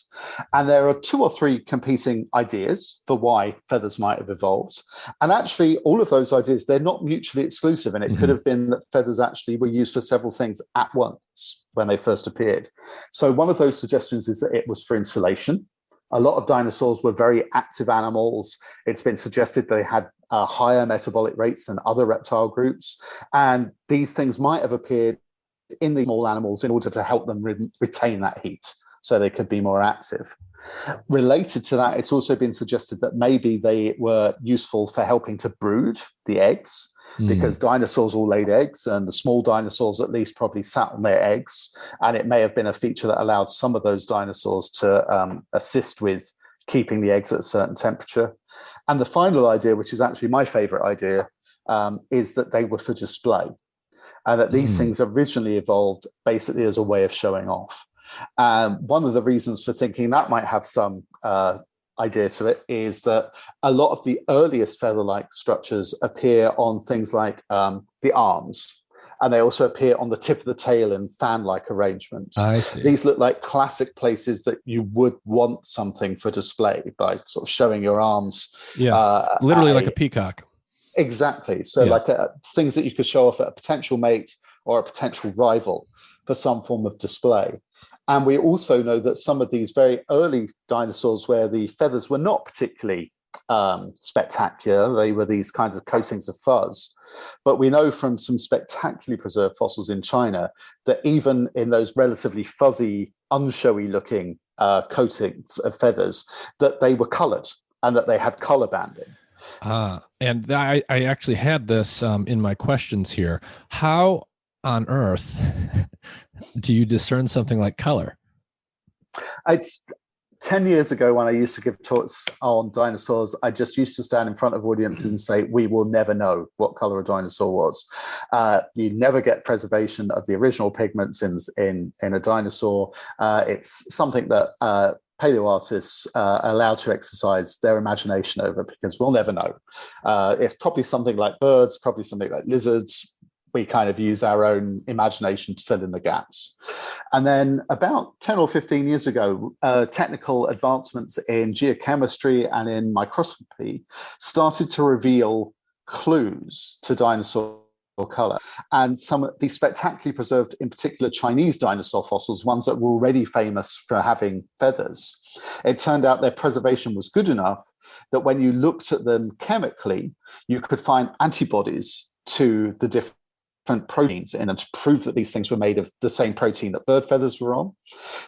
And there are 2 or 3 competing ideas for why feathers might have evolved. And actually, all of those ideas, they're not mutually exclusive. And it could have been that feathers actually were used for several things at once when they first appeared. So one of those suggestions is that it was for insulation. A lot of dinosaurs were very active animals. It's been suggested they had higher metabolic rates than other reptile groups. And these things might have appeared in the small animals in order to help them retain that heat so they could be more active. Related to that, it's also been suggested that maybe they were useful for helping to brood the eggs, because dinosaurs all laid eggs, and the small dinosaurs at least probably sat on their eggs. And it may have been a feature that allowed some of those dinosaurs to assist with keeping the eggs at a certain temperature. And the final idea, which is actually my favorite idea, is that they were for display, and that these things originally evolved basically as a way of showing off. One of the reasons for thinking that might have some idea to it is that a lot of the earliest feather-like structures appear on things like the arms, and they also appear on the tip of the tail in fan-like arrangements. I see. These look like classic places that you would want something for display by sort of showing your arms. Yeah, literally like a peacock. Exactly. So like things that you could show off at a potential mate or a potential rival for some form of display. And we also know that some of these very early dinosaurs where the feathers were not particularly spectacular, they were these kinds of coatings of fuzz. But we know from some spectacularly preserved fossils in China that even in those relatively fuzzy, unshowy looking coatings of feathers, that they were colored and that they had color banding. And I actually had this in my questions here. How on earth do you discern something like color? It's 10 years ago when I used to give talks on dinosaurs, I just used to stand in front of audiences and say, we will never know what color a dinosaur was. You never get preservation of the original pigments in a dinosaur. It's something that paleoartists are allowed to exercise their imagination over, because we'll never know. It's probably something like birds, probably something like lizards. We kind of use our own imagination to fill in the gaps. And then about 10 or 15 years ago, technical advancements in geochemistry and in microscopy started to reveal clues to dinosaur color. And some of these spectacularly preserved, in particular Chinese dinosaur fossils, ones that were already famous for having feathers, it turned out their preservation was good enough that when you looked at them chemically, you could find antibodies to the different proteins in them to prove that these things were made of the same protein that bird feathers were on.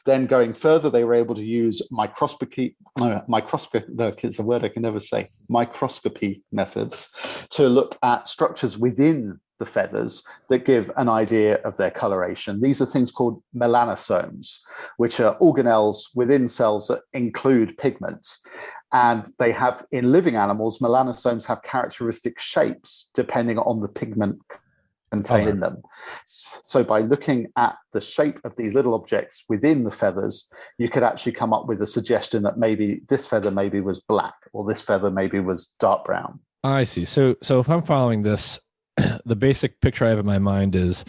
Then going further, they were able to use microscopy, it's a word I can never say, microscopy methods to look at structures within the feathers that give an idea of their coloration. These are things called melanosomes, which are organelles within cells that include pigments. And they have, in living animals, melanosomes have characteristic shapes depending on the pigment contained in them. So by looking at the shape of these little objects within the feathers, you could actually come up with a suggestion that maybe this feather maybe was black, or this feather maybe was dark brown. I see. So if I'm following this, the basic picture I have in my mind is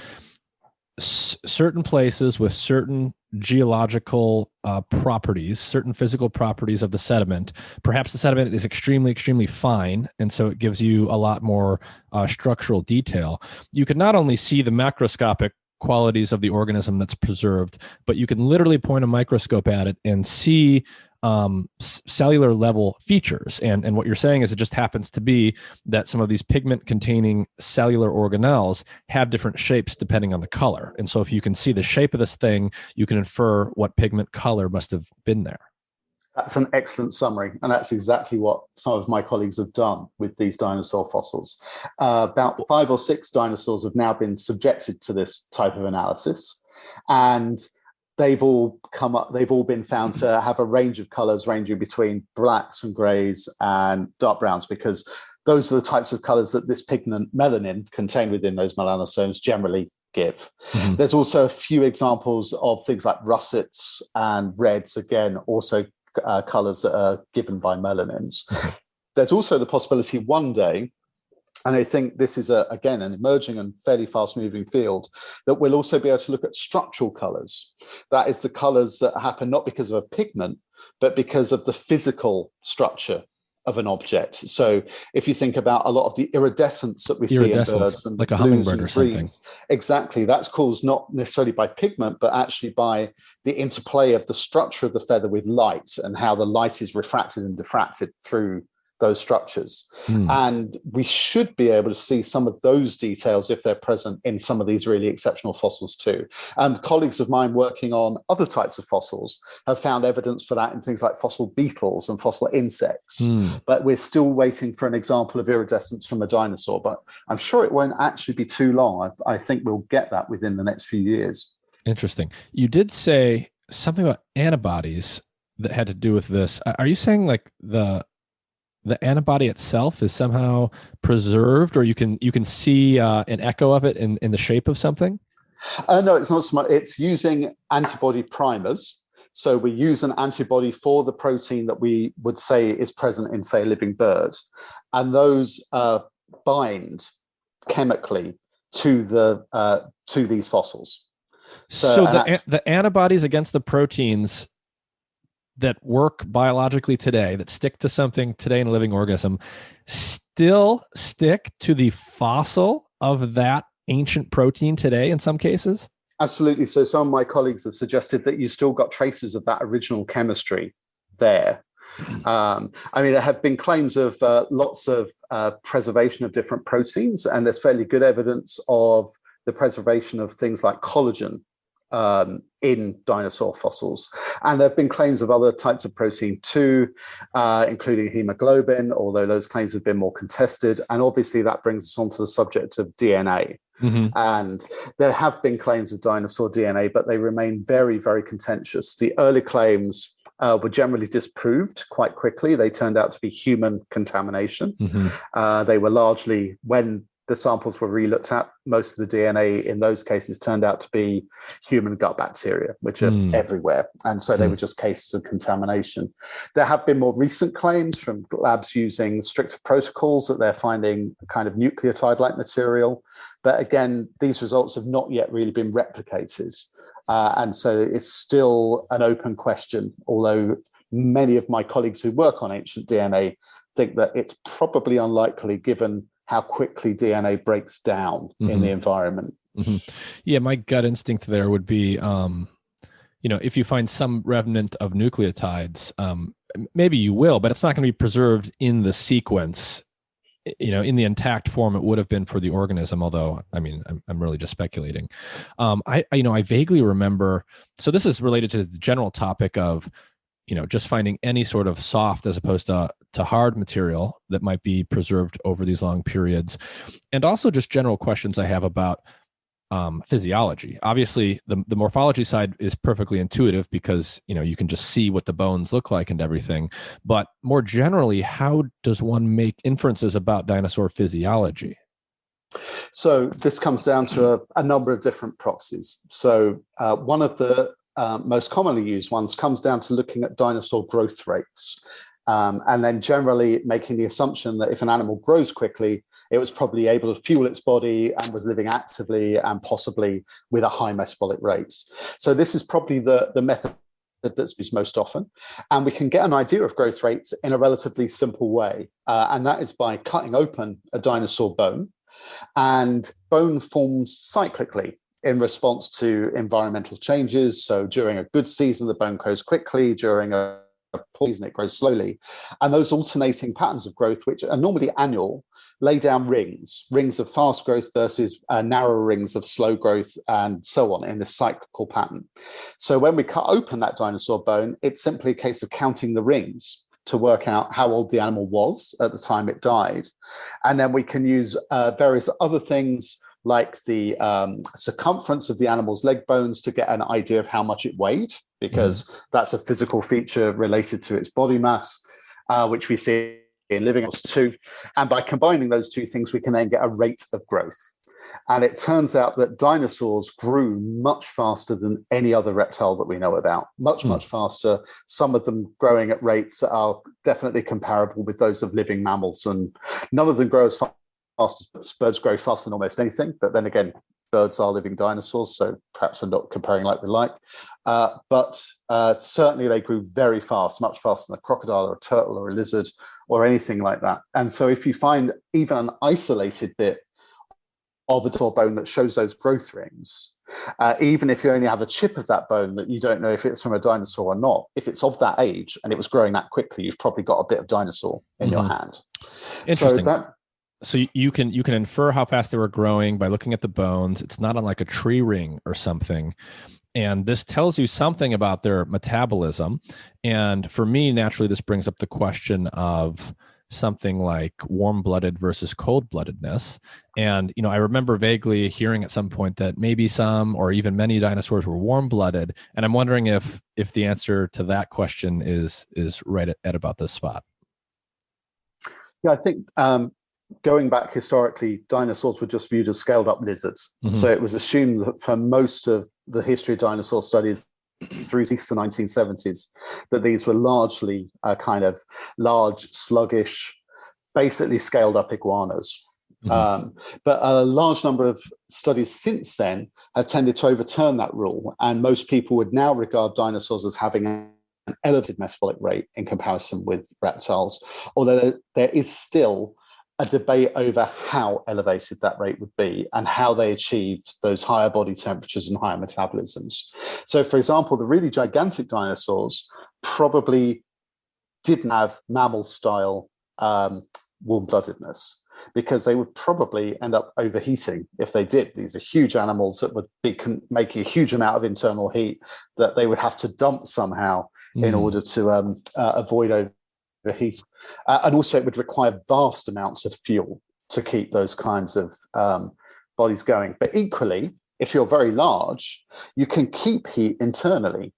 certain places with certain geological properties, certain physical properties of the sediment. Perhaps the sediment is extremely, extremely fine, and so it gives you a lot more structural detail. You can not only see the macroscopic qualities of the organism that's preserved, but you can literally point a microscope at it and see cellular level features. And what you're saying is it just happens to be that some of these pigment containing cellular organelles have different shapes depending on the color. And so if you can see the shape of this thing, you can infer what pigment color must have been there. That's an excellent summary. And that's exactly what some of my colleagues have done with these dinosaur fossils. About 5 or 6 dinosaurs have now been subjected to this type of analysis. And they've all been found to have a range of colors ranging between blacks and grays and dark browns, because those are the types of colors that this pigment melanin contained within those melanosomes generally give. Mm-hmm. There's also a few examples of things like russets and reds, again, also colors that are given by melanins. There's also the possibility one day, and I think this is, again, an emerging and fairly fast-moving field, that we'll also be able to look at structural colors. That is the colors that happen not because of a pigment, but because of the physical structure of an object. So if you think about a lot of the iridescence that we see in birds, and like a hummingbird or something. Exactly. That's caused not necessarily by pigment, but actually by the interplay of the structure of the feather with light and how the light is refracted and diffracted through those structures. And we should be able to see some of those details if they're present in some of these really exceptional fossils too. And colleagues of mine working on other types of fossils have found evidence for that in things like fossil beetles and fossil insects. But we're still waiting for an example of iridescence from a dinosaur, but I'm sure it won't actually be too long. I think we'll get that within the next few years. Interesting. You did say something about antibodies that had to do with this. Are you saying like the antibody itself is somehow preserved, or you can see an echo of it in the shape of something? No, it's not so much. It's using antibody primers. So we use an antibody for the protein that we would say is present in, say, a living bird. And those bind chemically to these fossils. So the antibodies against the proteins that work biologically today, that stick to something today in a living organism, still stick to the fossil of that ancient protein today in some cases? Absolutely. So some of my colleagues have suggested that you still got traces of that original chemistry there. There have been claims of lots of preservation of different proteins, and there's fairly good evidence of the preservation of things like collagen in dinosaur fossils. And there have been claims of other types of protein too, including hemoglobin, although those claims have been more contested. And obviously that brings us on to the subject of DNA. Mm-hmm. And there have been claims of dinosaur DNA, but they remain very, very contentious. The early claims were generally disproved quite quickly. They turned out to be human contamination. Mm-hmm. They were largely, when the samples were re-looked at, most of the DNA in those cases turned out to be human gut bacteria, which are everywhere. And so they were just cases of contamination. There have been more recent claims from labs using stricter protocols that they're finding kind of nucleotide-like material. But again, these results have not yet really been replicated. And so it's still an open question, although many of my colleagues who work on ancient DNA think that it's probably unlikely, given how quickly DNA breaks down in the environment. Yeah, my gut instinct there would be, if you find some remnant of nucleotides, maybe you will, but it's not going to be preserved in the sequence, in the intact form it would have been for the organism. Although, I mean, I'm really just speculating. I vaguely remember. So this is related to the general topic of, just finding any sort of soft as opposed to hard material that might be preserved over these long periods, and also just general questions I have about physiology. Obviously, the morphology side is perfectly intuitive because you can just see what the bones look like and everything. But more generally, how does one make inferences about dinosaur physiology? So this comes down to a number of different proxies. So one of the most commonly used ones comes down to looking at dinosaur growth rates, and then generally making the assumption that if an animal grows quickly, it was probably able to fuel its body and was living actively and possibly with a high metabolic rate. So this is probably the method that's used most often. And we can get an idea of growth rates in a relatively simple way. And that is by cutting open a dinosaur bone. And bone forms cyclically in response to environmental changes. So during a good season, the bone grows quickly. During a poor season, it grows slowly. And those alternating patterns of growth, which are normally annual, lay down rings of fast growth versus narrow rings of slow growth, and so on in this cyclical pattern. So when we cut open that dinosaur bone, it's simply a case of counting the rings to work out how old the animal was at the time it died. And then we can use various other things like the circumference of the animal's leg bones to get an idea of how much it weighed, because that's a physical feature related to its body mass, which we see in living animals too. And by combining those two things, we can then get a rate of growth. And it turns out that dinosaurs grew much faster than any other reptile that we know about, much faster. Some of them growing at rates that are definitely comparable with those of living mammals. And none of them grow as fast as birds grow faster than almost anything. But then again, birds are living dinosaurs, so perhaps I'm not comparing like we like. But certainly they grew very fast, much faster than a crocodile or a turtle or a lizard or anything like that. And so if you find even an isolated bit of a dinosaur bone that shows those growth rings, even if you only have a chip of that bone that you don't know if it's from a dinosaur or not, if it's of that age and it was growing that quickly, you've probably got a bit of dinosaur in your hand. Interesting. So you can infer how fast they were growing by looking at the bones. It's not on like a tree ring or something. And this tells you something about their metabolism. And for me, naturally, this brings up the question of something like warm-blooded versus cold-bloodedness. And, I remember vaguely hearing at some point that maybe some or even many dinosaurs were warm-blooded. And I'm wondering if the answer to that question is right at about this spot. Yeah, I think going back historically, dinosaurs were just viewed as scaled-up lizards. So it was assumed that for most of the history of dinosaur studies through at least the 1970s, that these were largely kind of large, sluggish, basically scaled-up iguanas. But a large number of studies since then have tended to overturn that rule, and most people would now regard dinosaurs as having an elevated metabolic rate in comparison with reptiles, although there is still a debate over how elevated that rate would be and how they achieved those higher body temperatures and higher metabolisms. So, for example, the really gigantic dinosaurs probably didn't have mammal-style warm-bloodedness, because they would probably end up overheating if they did. These are huge animals that would be making a huge amount of internal heat that they would have to dump somehow in order to avoid overheat. And also it would require vast amounts of fuel to keep those kinds of bodies going. But equally, if you're very large, you can keep heat internally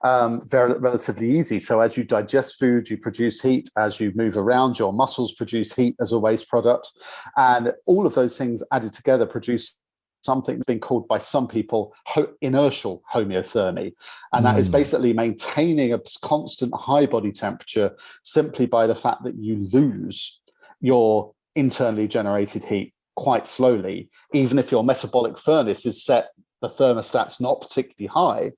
very relatively easy. So as you digest food, you produce heat. As you move around, your muscles produce heat as a waste product. And all of those things added together produce something that's been called by some people inertial homeothermy. And that is basically maintaining a constant high body temperature simply by the fact that you lose your internally generated heat quite slowly, even if your metabolic furnace is set the thermostat's not particularly high,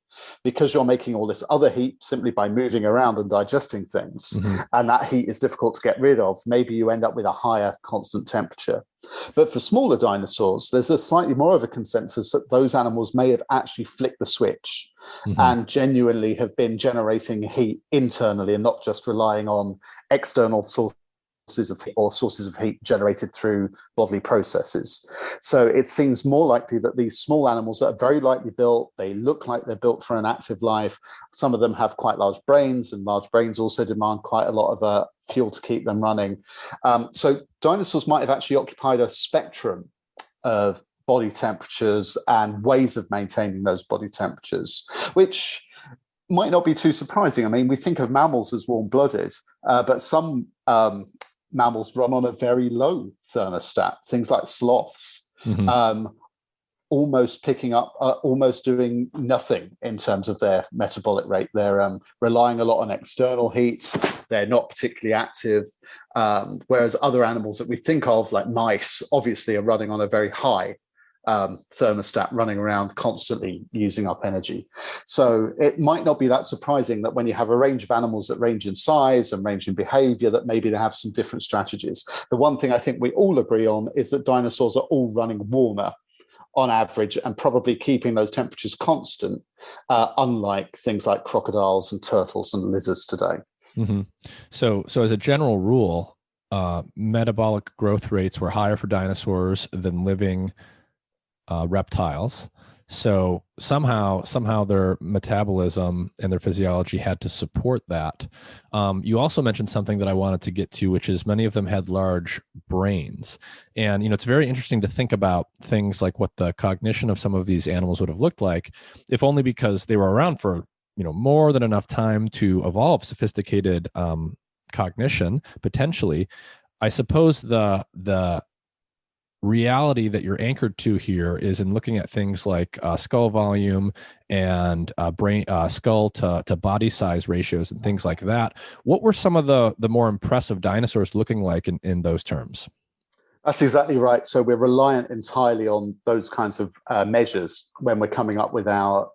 because you're making all this other heat simply by moving around and digesting things, and that heat is difficult to get rid of, maybe you end up with a higher constant temperature. But for smaller dinosaurs, there's a slightly more of a consensus that those animals may have actually flicked the switch and genuinely have been generating heat internally and not just relying on external sources of heat or sources of heat generated through bodily processes. So it seems more likely that these small animals that are very lightly built, they look like they're built for an active life. Some of them have quite large brains, and large brains also demand quite a lot of fuel to keep them running. So dinosaurs might have actually occupied a spectrum of body temperatures and ways of maintaining those body temperatures, which might not be too surprising. I mean, we think of mammals as warm-blooded, but some mammals run on a very low thermostat, things like sloths, almost picking up, almost doing nothing in terms of their metabolic rate. They're relying a lot on external heat. They're not particularly active, whereas other animals that we think of, like mice, obviously are running on a very high thermostat, running around constantly using up energy. So it might not be that surprising that when you have a range of animals that range in size and range in behavior, that maybe they have some different strategies. The one thing I think we all agree on is that dinosaurs are all running warmer on average and probably keeping those temperatures constant, unlike things like crocodiles and turtles and lizards today. So as a general rule, metabolic growth rates were higher for dinosaurs than living reptiles. So somehow their metabolism and their physiology had to support that. You also mentioned something that I wanted to get to, which is many of them had large brains. And, it's very interesting to think about things like what the cognition of some of these animals would have looked like, if only because they were around for, more than enough time to evolve sophisticated cognition, potentially. I suppose the reality that you're anchored to here is in looking at things like skull volume and brain skull to body size ratios and things like that. What were some of the more impressive dinosaurs looking like in those terms? That's exactly right. So we're reliant entirely on those kinds of measures when we're coming up with our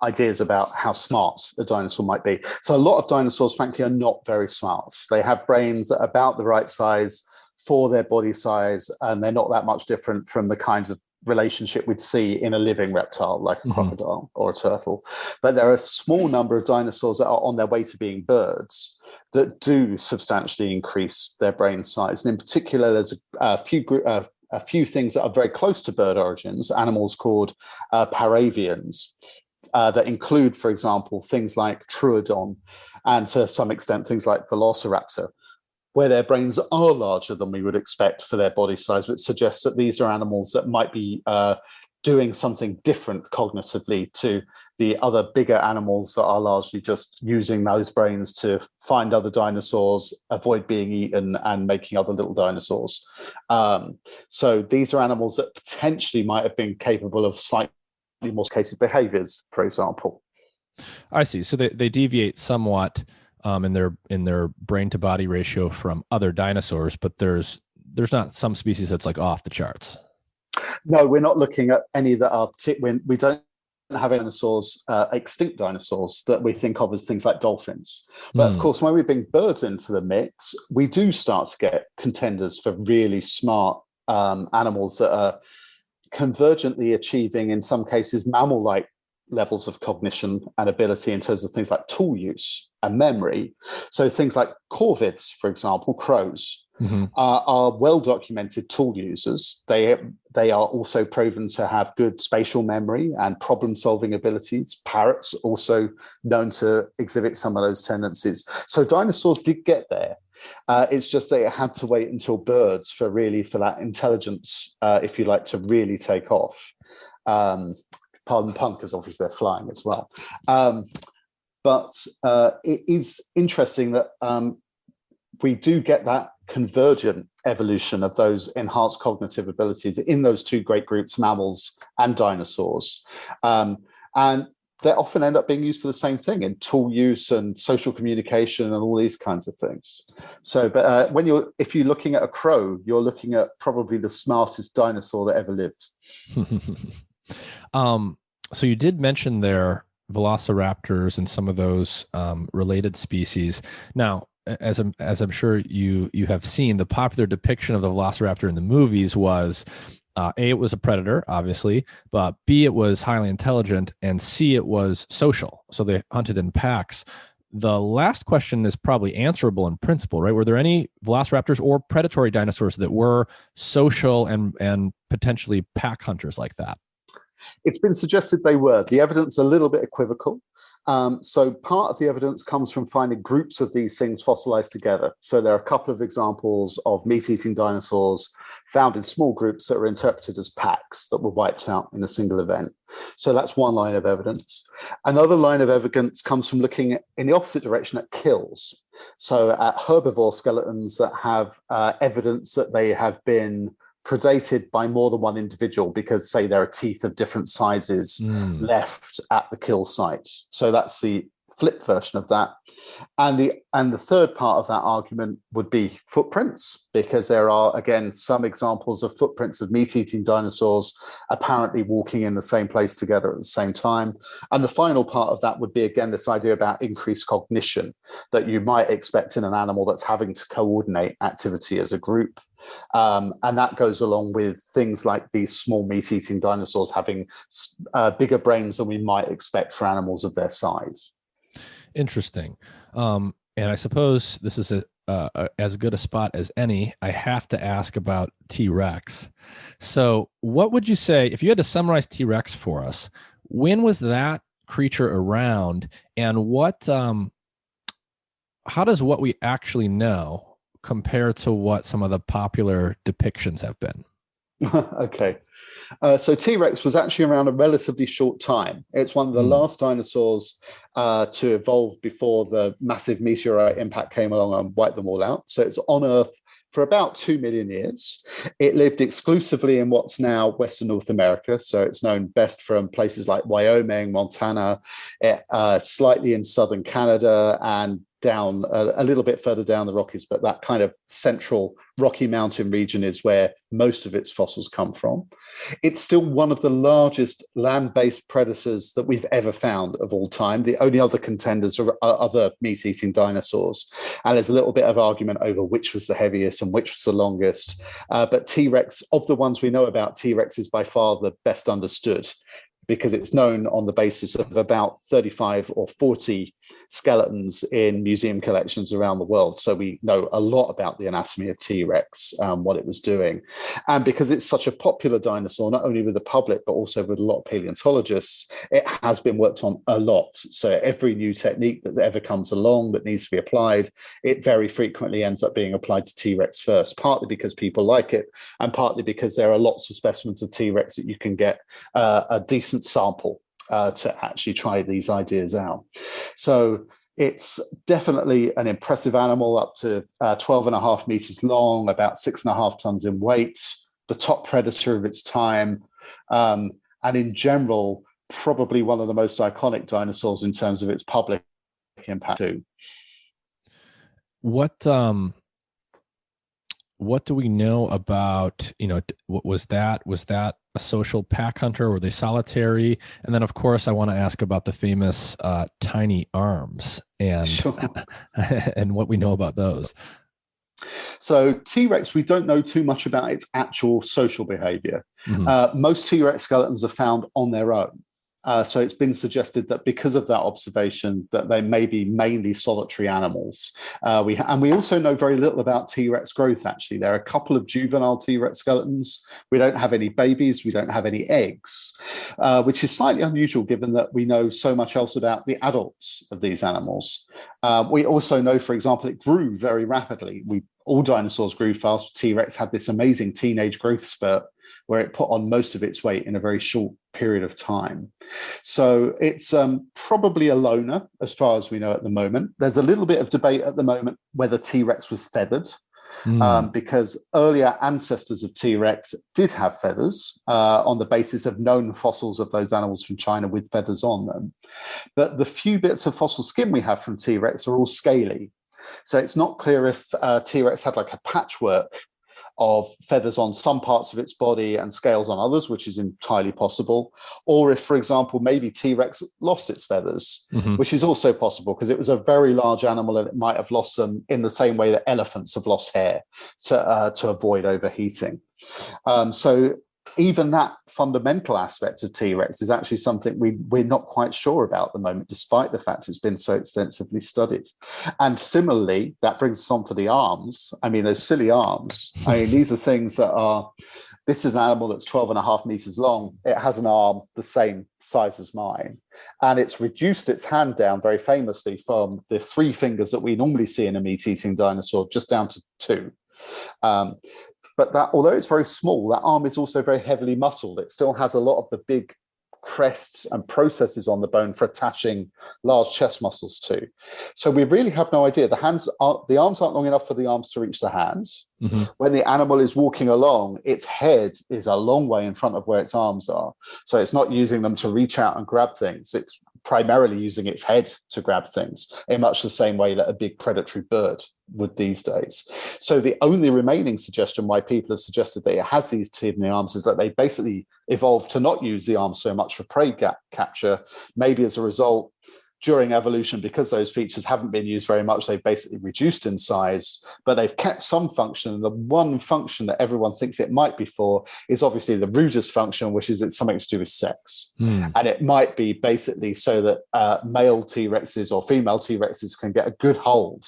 ideas about how smart a dinosaur might be. So a lot of dinosaurs, frankly, are not very smart. They have brains that are about the right size for their body size, and they're not that much different from the kinds of relationship we'd see in a living reptile like a crocodile or a turtle. But there are a small number of dinosaurs that are on their way to being birds that do substantially increase their brain size. And in particular, there's a few things that are very close to bird origins, animals called paravians, that include, for example, things like Troodon, and to some extent things like Velociraptor, where their brains are larger than we would expect for their body size, which suggests that these are animals that might be doing something different cognitively to the other bigger animals that are largely just using those brains to find other dinosaurs, avoid being eaten, and making other little dinosaurs. So these are animals that potentially might have been capable of slightly more sophisticated behaviors, for example. I see. So they deviate somewhat in their brain to body ratio from other dinosaurs, but there's not some species that's like off the charts. No, we're not looking at any that are we don't have dinosaurs, extinct dinosaurs that we think of as things like dolphins. But of course, when we bring birds into the mix, we do start to get contenders for really smart animals that are convergently achieving, in some cases, mammal-like levels of cognition and ability in terms of things like tool use and memory. So things like corvids, for example, crows, are well-documented tool users. They are also proven to have good spatial memory and problem-solving abilities. Parrots also known to exhibit some of those tendencies. So dinosaurs did get there. It's just that it had to wait until birds for that intelligence, if you like, to really take off. Pardon pun, because obviously they're flying as well. But it is interesting that we do get that convergent evolution of those enhanced cognitive abilities in those two great groups, mammals and dinosaurs. And they often end up being used for the same thing in tool use and social communication and all these kinds of things. So, but if you're looking at a crow, you're looking at probably the smartest dinosaur that ever lived. So you did mention there velociraptors and some of those related species. Now, as I'm sure you have seen, the popular depiction of the velociraptor in the movies was A, it was a predator, obviously, but B, it was highly intelligent, and C, it was social. So they hunted in packs. The last question is probably answerable in principle, right? Were there any velociraptors or predatory dinosaurs that were social and potentially pack hunters like that? It's been suggested they were. The evidence a little bit equivocal. So part of the evidence comes from finding groups of these things fossilized together. So there are a couple of examples of meat-eating dinosaurs found in small groups that were interpreted as packs that were wiped out in a single event. So that's one line of evidence. Another line of evidence comes from looking in the opposite direction at kills. So at herbivore skeletons that have evidence that they have been predated by more than one individual because, say, there are teeth of different sizes left at the kill site. So that's the flip version of that. And the third part of that argument would be footprints, because there are, again, some examples of footprints of meat-eating dinosaurs apparently walking in the same place together at the same time. And the final part of that would be, again, this idea about increased cognition that you might expect in an animal that's having to coordinate activity as a group. And that goes along with things like these small meat-eating dinosaurs having bigger brains than we might expect for animals of their size. Interesting. And I suppose this is as good a spot as any. I have to ask about T-Rex. So what would you say, if you had to summarize T-Rex for us, when was that creature around, and how does what we actually know compare to what some of the popular depictions have been? Okay. So T-Rex was actually around a relatively short time. It's one of the last dinosaurs to evolve before the massive meteorite impact came along and wiped them all out. So it's on Earth for about 2 million years. It lived exclusively in what's now Western North America. So it's known best from places like Wyoming, Montana, slightly in southern Canada, and down a little bit further down the Rockies, but that kind of central Rocky Mountain region is where most of its fossils come from. It's still one of the largest land-based predators that we've ever found of all time. The only other contenders are other meat-eating dinosaurs. And there's a little bit of argument over which was the heaviest and which was the longest. But T-Rex, of the ones we know about, T-Rex is by far the best understood, because it's known on the basis of about 35 or 40 skeletons in museum collections around the world. So we know a lot about the anatomy of T-Rex, what it was doing. And because it's such a popular dinosaur, not only with the public, but also with a lot of paleontologists, it has been worked on a lot. So every new technique that ever comes along that needs to be applied, it very frequently ends up being applied to T-Rex first, partly because people like it, and partly because there are lots of specimens of T-Rex that you can get a decent sample to actually try these ideas out. So it's definitely an impressive animal, up to 12.5 meters long, about 6.5 tons in weight, the top predator of its time, and in general, probably one of the most iconic dinosaurs in terms of its public impact too. What do we know about, was that a social pack hunter? Were they solitary? And then, of course, I want to ask about the famous tiny arms and Sure. and what we know about those. So T-Rex, we don't know too much about its actual social behavior. Most T-Rex skeletons are found on their own. So it's been suggested that because of that observation, that they may be mainly solitary animals. We also know very little about T-Rex growth, actually. There are a couple of juvenile T-Rex skeletons. We don't have any babies. We don't have any eggs, which is slightly unusual given that we know so much else about the adults of these animals. We also know, for example, it grew very rapidly. All dinosaurs grew fast. T-Rex had this amazing teenage growth spurt where it put on most of its weight in a very short period of time. So it's probably a loner as far as we know at the moment. There's a little bit of debate at the moment whether T-Rex was feathered, because earlier ancestors of T-Rex did have feathers on the basis of known fossils of those animals from China with feathers on them. But the few bits of fossil skin we have from T-Rex are all scaly. So it's not clear if T-Rex had like a patchwork of feathers on some parts of its body and scales on others, which is entirely possible. Or if, for example, maybe T-Rex lost its feathers, which is also possible because it was a very large animal and it might have lost them in the same way that elephants have lost hair to avoid overheating. So even that fundamental aspect of T-Rex is actually something we're not quite sure about at the moment, despite the fact it's been so extensively studied. And similarly, that brings us on to the arms. I mean, those silly arms. I mean, these are things that are, this is an animal that's 12.5 meters long. It has an arm the same size as mine. And it's reduced its hand down very famously from the 3 fingers that we normally see in a meat-eating dinosaur just down to 2. But that, although it's very small, that arm is also very heavily muscled. It still has a lot of the big crests and processes on the bone for attaching large chest muscles to. So we really have no idea. The arms aren't long enough for the arms to reach the hands. When the animal is walking along, its head is a long way in front of where its arms are. So it's not using them to reach out and grab things. It's primarily using its head to grab things in much the same way that a big predatory bird would these days. So the only remaining suggestion why people have suggested that it has these kidney arms is that they basically evolved to not use the arms so much for prey capture. Maybe as a result, during evolution, because those features haven't been used very much, they've basically reduced in size, but they've kept some function. And the one function that everyone thinks it might be for is obviously the rudest function, which is it's something to do with sex. And it might be basically so that male T-Rexes or female T-Rexes can get a good hold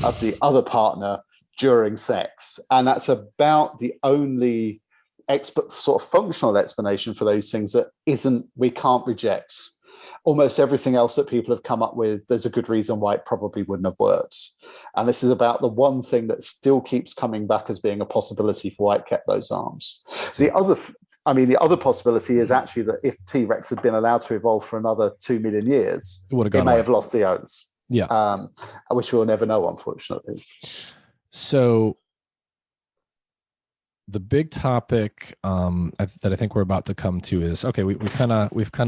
of the other partner during sex. And that's about the only sort of functional explanation for those things that we can't reject. Almost everything else that people have come up with, there's a good reason why it probably wouldn't have worked. And this is about the one thing that still keeps coming back as being a possibility for why it kept those arms. The other possibility is actually that if T-Rex had been allowed to evolve for another 2 million years, it may have lost the owners. Which we'll never know, unfortunately. So the big topic that I think we're about to come to is, okay, we've kind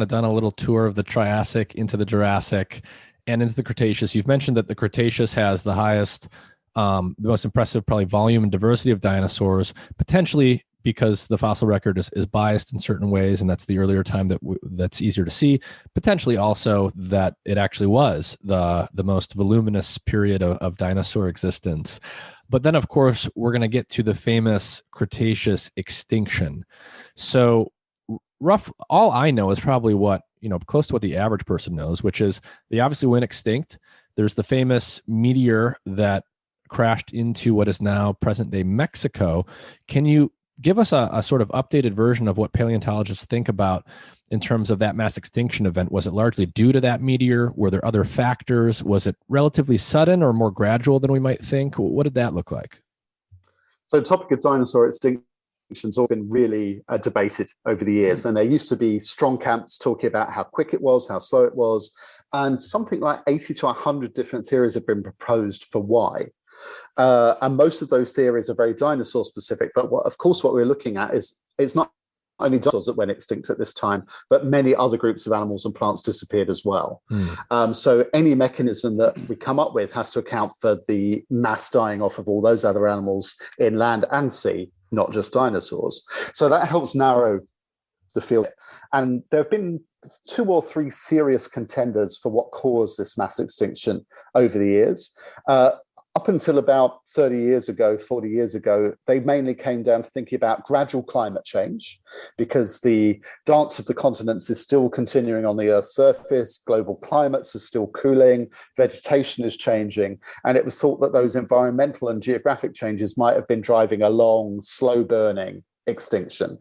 of done a little tour of the Triassic into the Jurassic and into the Cretaceous. You've mentioned that the Cretaceous has the highest, the most impressive probably volume and diversity of dinosaurs, potentially because the fossil record is biased in certain ways, and that's the earlier time that's easier to see. Potentially also that it actually was the most voluminous period of dinosaur existence. But then, of course, we're going to get to the famous Cretaceous extinction. So all I know is probably close to what the average person knows, which is they obviously went extinct. There's the famous meteor that crashed into what is now present-day Mexico. Can you give us a sort of updated version of what paleontologists think about in terms of that mass extinction event? Was it largely due to that meteor? Were there other factors? Was it relatively sudden or more gradual than we might think? What did that look like? So the topic of dinosaur extinction's all been really debated over the years. And there used to be strong camps talking about how quick it was, how slow it was. And something like 80 to 100 different theories have been proposed for why. And most of those theories are very dinosaur specific. But of course, what we're looking at is it's not only dinosaurs that went extinct at this time, but many other groups of animals and plants disappeared as well. So any mechanism that we come up with has to account for the mass dying off of all those other animals in land and sea, not just dinosaurs. So that helps narrow the field. And there have been 2 or 3 serious contenders for what caused this mass extinction over the years. Up until about 30 years ago, 40 years ago, they mainly came down to thinking about gradual climate change because the dance of the continents is still continuing on the Earth's surface, global climates are still cooling, vegetation is changing, and it was thought that those environmental and geographic changes might have been driving a long, slow-burning extinction.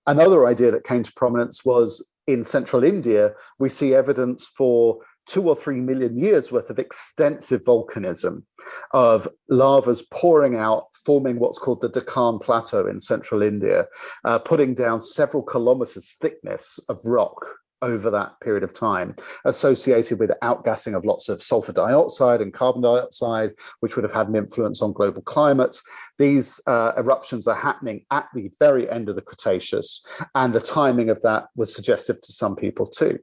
Another idea that came to prominence was in central India, we see evidence for 2 or 3 million years worth of extensive volcanism, of lavas pouring out, forming what's called the Deccan Plateau in central India, putting down several kilometers thickness of rock over that period of time, associated with outgassing of lots of sulfur dioxide and carbon dioxide, which would have had an influence on global climate. These eruptions are happening at the very end of the Cretaceous, and the timing of that was suggestive to some people too.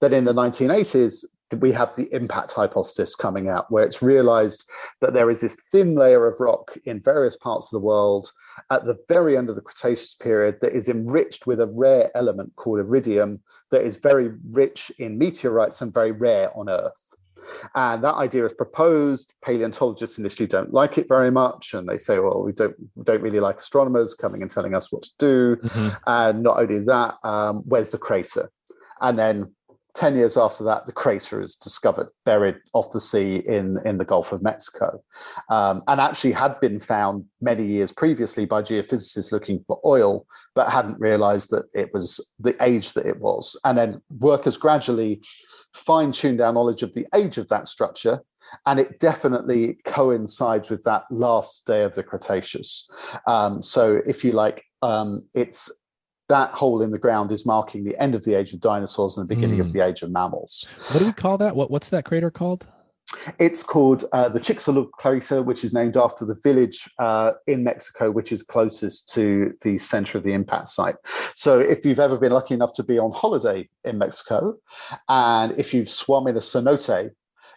That in the 1980s, we have the impact hypothesis coming out, where it's realized that there is this thin layer of rock in various parts of the world at the very end of the Cretaceous period that is enriched with a rare element called iridium that is very rich in meteorites and very rare on Earth. And that idea is proposed. Paleontologists initially don't like it very much, and they say, well, we don't really like astronomers coming and telling us what to do. And not only that, where's the crater? And then 10 years after that, the crater is discovered, buried off the sea in the Gulf of Mexico, and actually had been found many years previously by geophysicists looking for oil, but hadn't realized that it was the age that it was. And then workers gradually fine-tuned our knowledge of the age of that structure, and it definitely coincides with that last day of the Cretaceous. So if you like, it's that hole in the ground is marking the end of the age of dinosaurs and the beginning of the age of mammals. What do we call that? What's that crater called? It's called the Chicxulub crater, which is named after the village in Mexico, which is closest to the center of the impact site. So if you've ever been lucky enough to be on holiday in Mexico, and if you've swum in a cenote,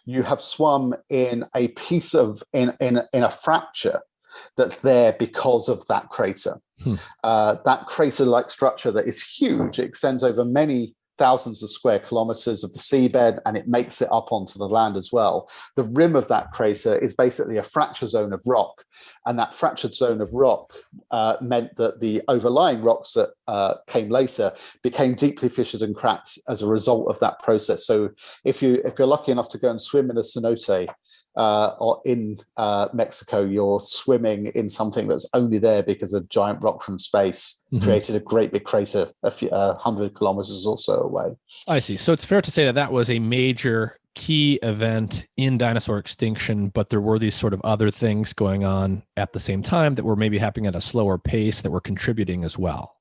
you have swum in a piece of, in a fracture that's there because of that crater. That crater-like structure that is huge, it extends over many thousands of square kilometers of the seabed, and it makes it up onto the land as well. The rim of that crater is basically a fracture zone of rock, and that fractured zone of rock meant that the overlying rocks that came later became deeply fissured and cracked as a result of that process. So if you're lucky enough to go and swim in a cenote or in Mexico, you're swimming in something that's only there because a giant rock from space created a great big crater a few 100 kilometers or so away. I see. So it's fair to say that that was a major key event in dinosaur extinction, but there were these sort of other things going on at the same time that were maybe happening at a slower pace that were contributing as well.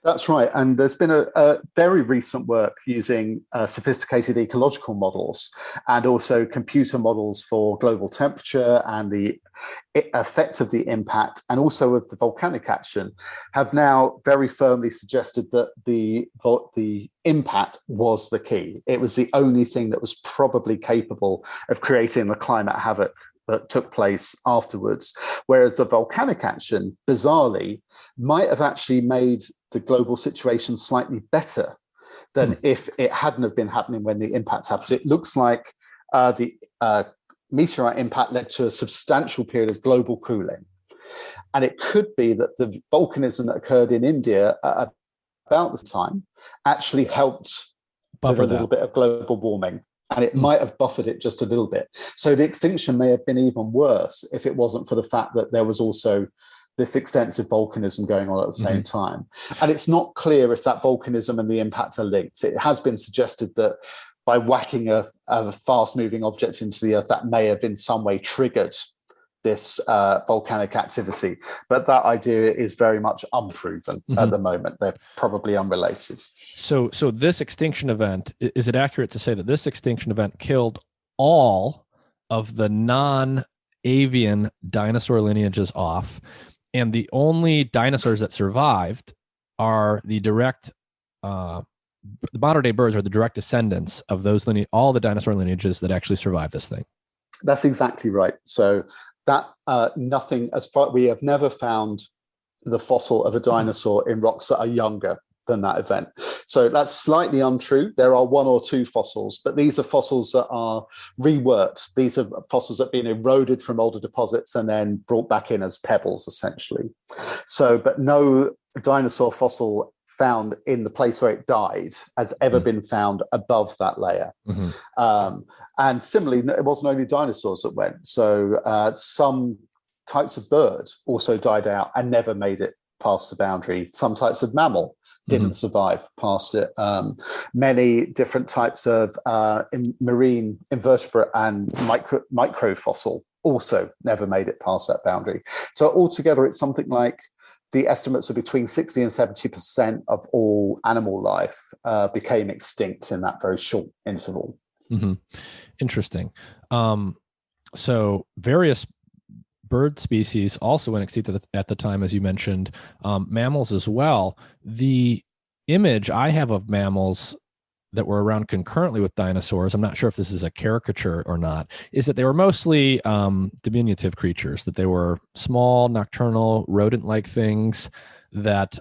That's right. And there's been a very recent work using sophisticated ecological models and also computer models for global temperature and the effect of the impact and also of the volcanic action have now very firmly suggested that the impact was the key. It was the only thing that was probably capable of creating the climate havoc that took place afterwards, whereas the volcanic action, bizarrely, might have actually made the global situation slightly better than if it hadn't have been happening when the impact happened. It looks like the meteorite impact led to a substantial period of global cooling. And it could be that the volcanism that occurred in India at about the time actually helped with a little bit of global warming. And it might have buffered it just a little bit. So the extinction may have been even worse if it wasn't for the fact that there was also this extensive volcanism going on at the same time. And it's not clear if that volcanism and the impact are linked. It has been suggested that by whacking a fast-moving object into the Earth, that may have in some way triggered this volcanic activity. But that idea is very much unproven at the moment. They're probably unrelated. So this extinction event, is it accurate to say that this extinction event killed all of the non-avian dinosaur lineages off, and the only dinosaurs that survived are the direct, the modern-day birds are the direct descendants of those all the dinosaur lineages that actually survived this thing? That's exactly right. So that nothing, as far we have never found the fossil of a dinosaur in rocks that are younger than that event. So that's slightly untrue. There are one or two fossils, but these are fossils that are reworked. These are fossils that have been eroded from older deposits and then brought back in as pebbles, essentially. So, but no dinosaur fossil found in the place where it died has ever been found above that layer. And similarly, it wasn't only dinosaurs that went. So some types of bird also died out and never made it past the boundary. Some types of mammal didn't survive past it. Many different types of marine invertebrate and microfossil also never made it past that boundary. So altogether, it's something like the estimates are between 60 and 70% of all animal life became extinct in that very short interval. Interesting. So various bird species also went extinct at the time, as you mentioned, mammals as well. The image I have of mammals that were around concurrently with dinosaurs, I'm not sure if this is a caricature or not, is that they were mostly diminutive creatures, that they were small, nocturnal, rodent-like things that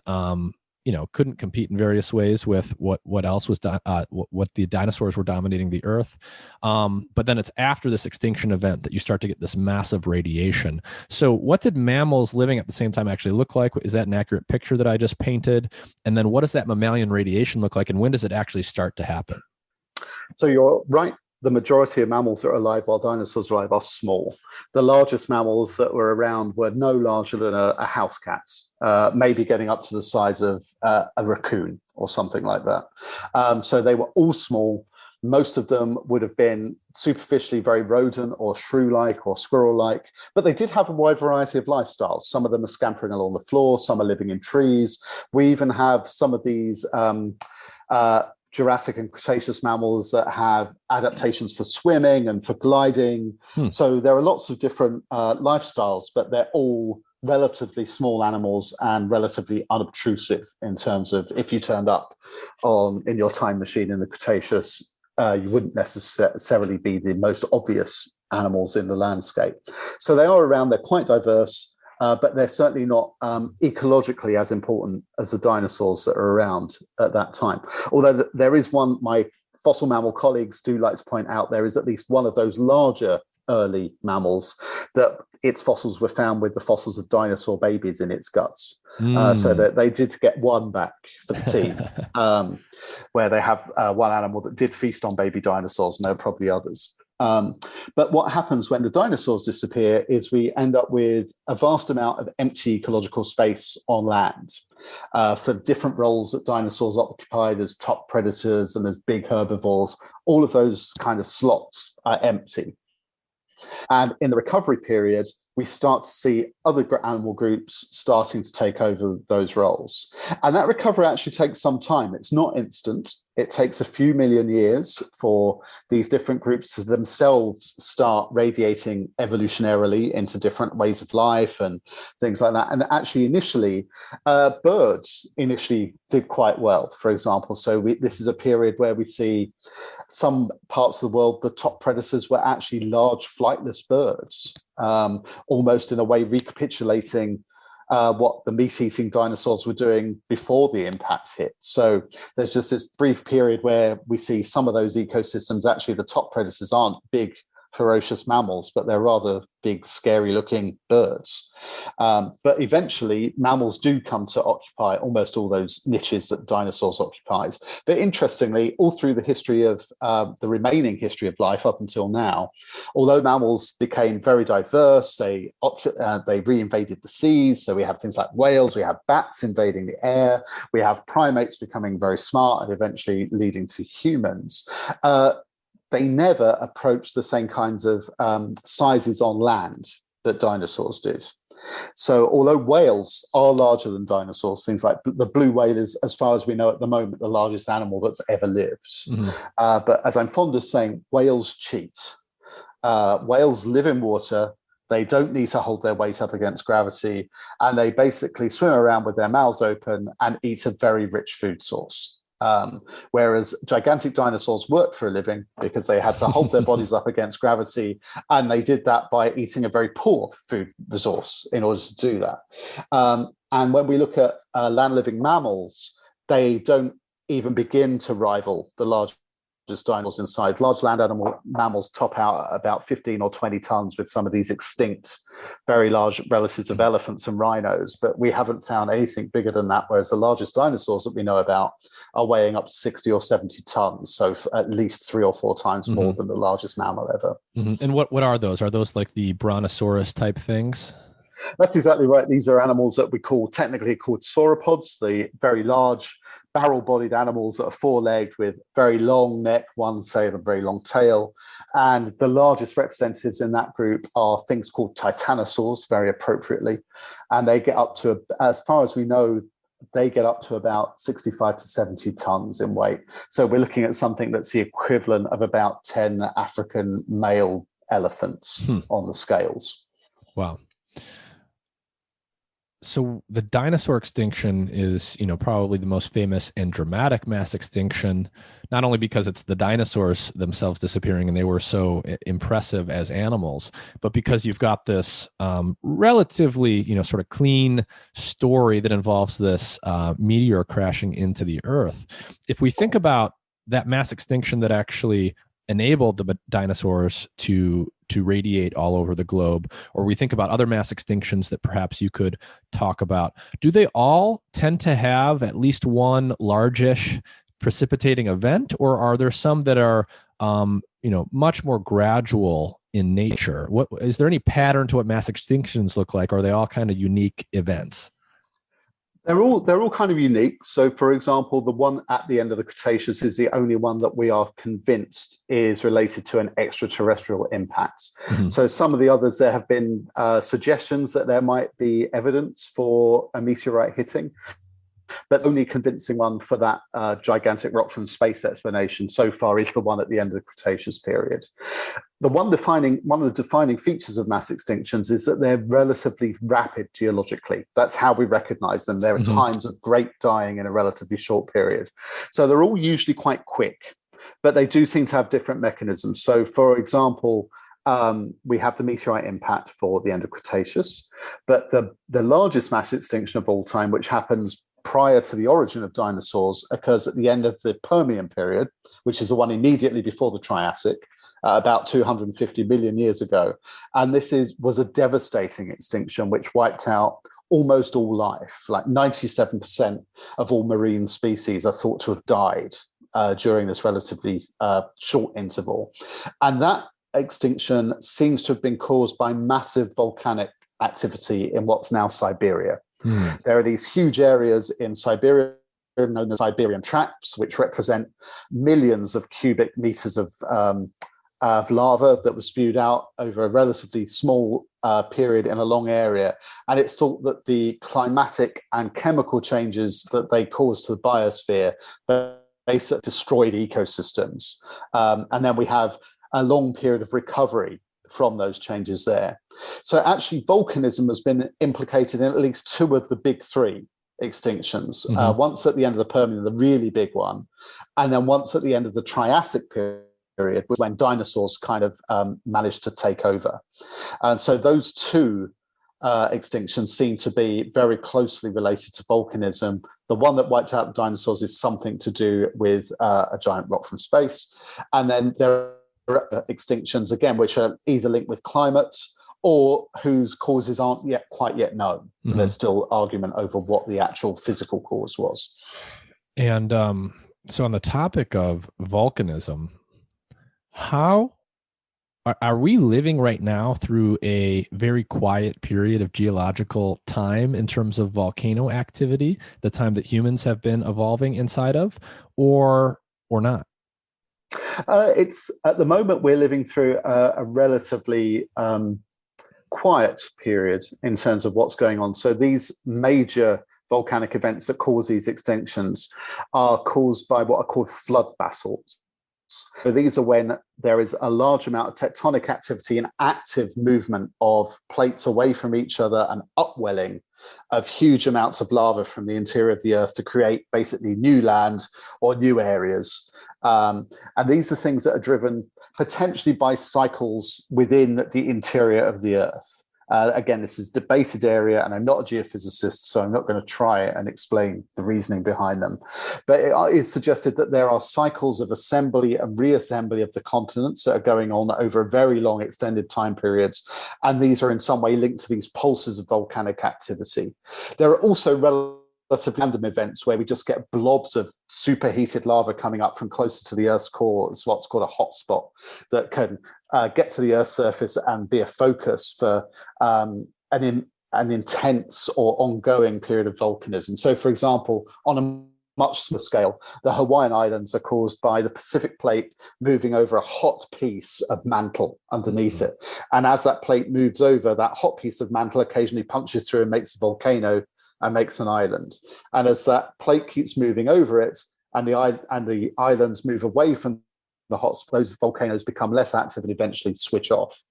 couldn't compete in various ways with what else was what the dinosaurs were dominating the earth. But then it's after this extinction event that you start to get this massive radiation. So what did mammals living at the same time actually look like? Is that an accurate picture that I just painted? And then what does that mammalian radiation look like, and when does it actually start to happen? So you're right. The majority of mammals that are alive while dinosaurs are alive are small. The largest mammals that were around were no larger than a house cat, maybe getting up to the size of a raccoon or something like that. So they were all small. Most of them would have been superficially very rodent or shrew-like or squirrel-like, but they did have a wide variety of lifestyles. Some of them are scampering along the floor, some are living in trees. We even have some of these Jurassic and Cretaceous mammals that have adaptations for swimming and for gliding. So there are lots of different lifestyles, but they're all relatively small animals and relatively unobtrusive in terms of if you turned up in your time machine in the Cretaceous, you wouldn't necessarily be the most obvious animals in the landscape. So they are around, they're quite diverse. But they're certainly not ecologically as important as the dinosaurs that are around at that time. Although there is one, my fossil mammal colleagues do like to point out, there is at least one of those larger early mammals that its fossils were found with the fossils of dinosaur babies in its guts. So that they did get one back for the team, where they have one animal that did feast on baby dinosaurs, and there are probably others. But what happens when the dinosaurs disappear is we end up with a vast amount of empty ecological space on land for different roles that dinosaurs occupied as top predators and as big herbivores. All of those kind of slots are empty. And in the recovery period, we start to see other animal groups starting to take over those roles. And that recovery actually takes some time. It's not instant. It takes a few million years for these different groups to themselves start radiating evolutionarily into different ways of life and things like that. And actually, initially, birds initially did quite well, for example. So this is a period where we see some parts of the world, the top predators were actually large flightless birds, almost in a way recapitulating what the meat-eating dinosaurs were doing before the impact hit. So there's just this brief period where we see some of those ecosystems. Actually, the top predators aren't big, ferocious mammals, but they're rather big, scary-looking birds. But eventually, mammals do come to occupy almost all those niches that dinosaurs occupied. But interestingly, all through the history of the remaining history of life up until now, although mammals became very diverse, they reinvaded the seas. So we have things like whales, we have bats invading the air, we have primates becoming very smart and eventually leading to humans. They never approached the same kinds of sizes on land that dinosaurs did. So although whales are larger than dinosaurs, things like the blue whale is, as far as we know at the moment, the largest animal that's ever lived. Mm-hmm. But as I'm fond of saying, whales cheat. Whales live in water. They don't need to hold their weight up against gravity. And they basically swim around with their mouths open and eat a very rich food source. Whereas gigantic dinosaurs worked for a living because they had to hold their bodies up against gravity, and they did that by eating a very poor food resource in order to do that. And when we look at land-living mammals, they don't even begin to rival the largest dinosaurs in size. Large land mammals top out at about 15 or 20 tons with some of these extinct, very large relatives of elephants and rhinos, but we haven't found anything bigger than that, whereas the largest dinosaurs that we know about are weighing up to 60 or 70 tons, so at least 3 or 4 times mm-hmm. more than the largest mammal ever. Mm-hmm. And what are those? Are those like the Brontosaurus type things? That's exactly right. These are animals that we technically called sauropods, the very large barrel-bodied animals that are four-legged with very long neck, one say a very long tail. And the largest representatives in that group are things called Tyrannosaurs, very appropriately. And they get up to, as far as we know, they get up to about 65 to 70 tons in weight. So we're looking at something that's the equivalent of about 10 African male elephants on the scales. Wow. So the dinosaur extinction is, probably the most famous and dramatic mass extinction, not only because it's the dinosaurs themselves disappearing and they were so impressive as animals, but because you've got this relatively, sort of clean story that involves this meteor crashing into the Earth. If we think about that mass extinction that actually enabled the dinosaurs to radiate all over the globe, or we think about other mass extinctions that perhaps you could talk about, do they all tend to have at least one largish precipitating event, or are there some that are much more gradual in nature? What is there any pattern to what mass extinctions look like, or are they all kind of unique events? They're all kind of unique. So, for example, the one at the end of the Cretaceous is the only one that we are convinced is related to an extraterrestrial impact. Mm-hmm. So, some of the others, there have been suggestions that there might be evidence for a meteorite hitting, but the only convincing one for that gigantic rock from space explanation so far is the one at the end of the Cretaceous period. One of the defining features of mass extinctions is that they're relatively rapid geologically. That's how we recognize them. There are times of great dying in a relatively short period. So they're all usually quite quick, but they do seem to have different mechanisms. So, for example, we have the meteorite impact for the end of Cretaceous, but the largest mass extinction of all time, which happens prior to the origin of dinosaurs, occurs at the end of the Permian period, which is the one immediately before the Triassic, about 250 million years ago. And this was a devastating extinction which wiped out almost all life. Like 97% of all marine species are thought to have died during this relatively short interval. And that extinction seems to have been caused by massive volcanic activity in what's now Siberia. There are these huge areas in Siberia known as Siberian traps, which represent millions of cubic meters of lava that was spewed out over a relatively small period in a long area. And it's thought that the climatic and chemical changes that they caused to the biosphere basically destroyed ecosystems. And then we have a long period of recovery from those changes there. So actually volcanism has been implicated in at least two of the big three extinctions. Once at the end of the Permian, the really big one, and then once at the end of the Triassic period, when dinosaurs kind of managed to take over. And so those two extinctions seem to be very closely related to volcanism. The one that wiped out the dinosaurs is something to do with a giant rock from space. And then there are extinctions, again, which are either linked with climate or whose causes aren't quite yet known. There's still argument over what the actual physical cause was. And so on the topic of volcanism, how are we living right now through a very quiet period of geological time in terms of volcano activity, the time that humans have been evolving inside of, or not? It's at the moment we're living through a relatively quiet period in terms of what's going on. So these major volcanic events that cause these extinctions are caused by what are called flood basalts. So these are when there is a large amount of tectonic activity and active movement of plates away from each other and upwelling of huge amounts of lava from the interior of the Earth to create basically new land or new areas. And these are things that are driven potentially by cycles within the interior of the Earth. Again, this is a debated area, and I'm not a geophysicist, so I'm not going to try and explain the reasoning behind them. But it is suggested that there are cycles of assembly and reassembly of the continents that are going on over very long extended time periods, and these are in some way linked to these pulses of volcanic activity. There are also relatively random events where we just get blobs of superheated lava coming up from closer to the Earth's core. It's what's called a hotspot that can get to the Earth's surface and be a focus for an intense or ongoing period of volcanism. So, for example, on a much smaller scale, the Hawaiian Islands are caused by the Pacific plate moving over a hot piece of mantle underneath it. And as that plate moves over, that hot piece of mantle occasionally punches through and makes a volcano and makes an island. And as that plate keeps moving over it and the islands move away from those volcanoes become less active and eventually switch off.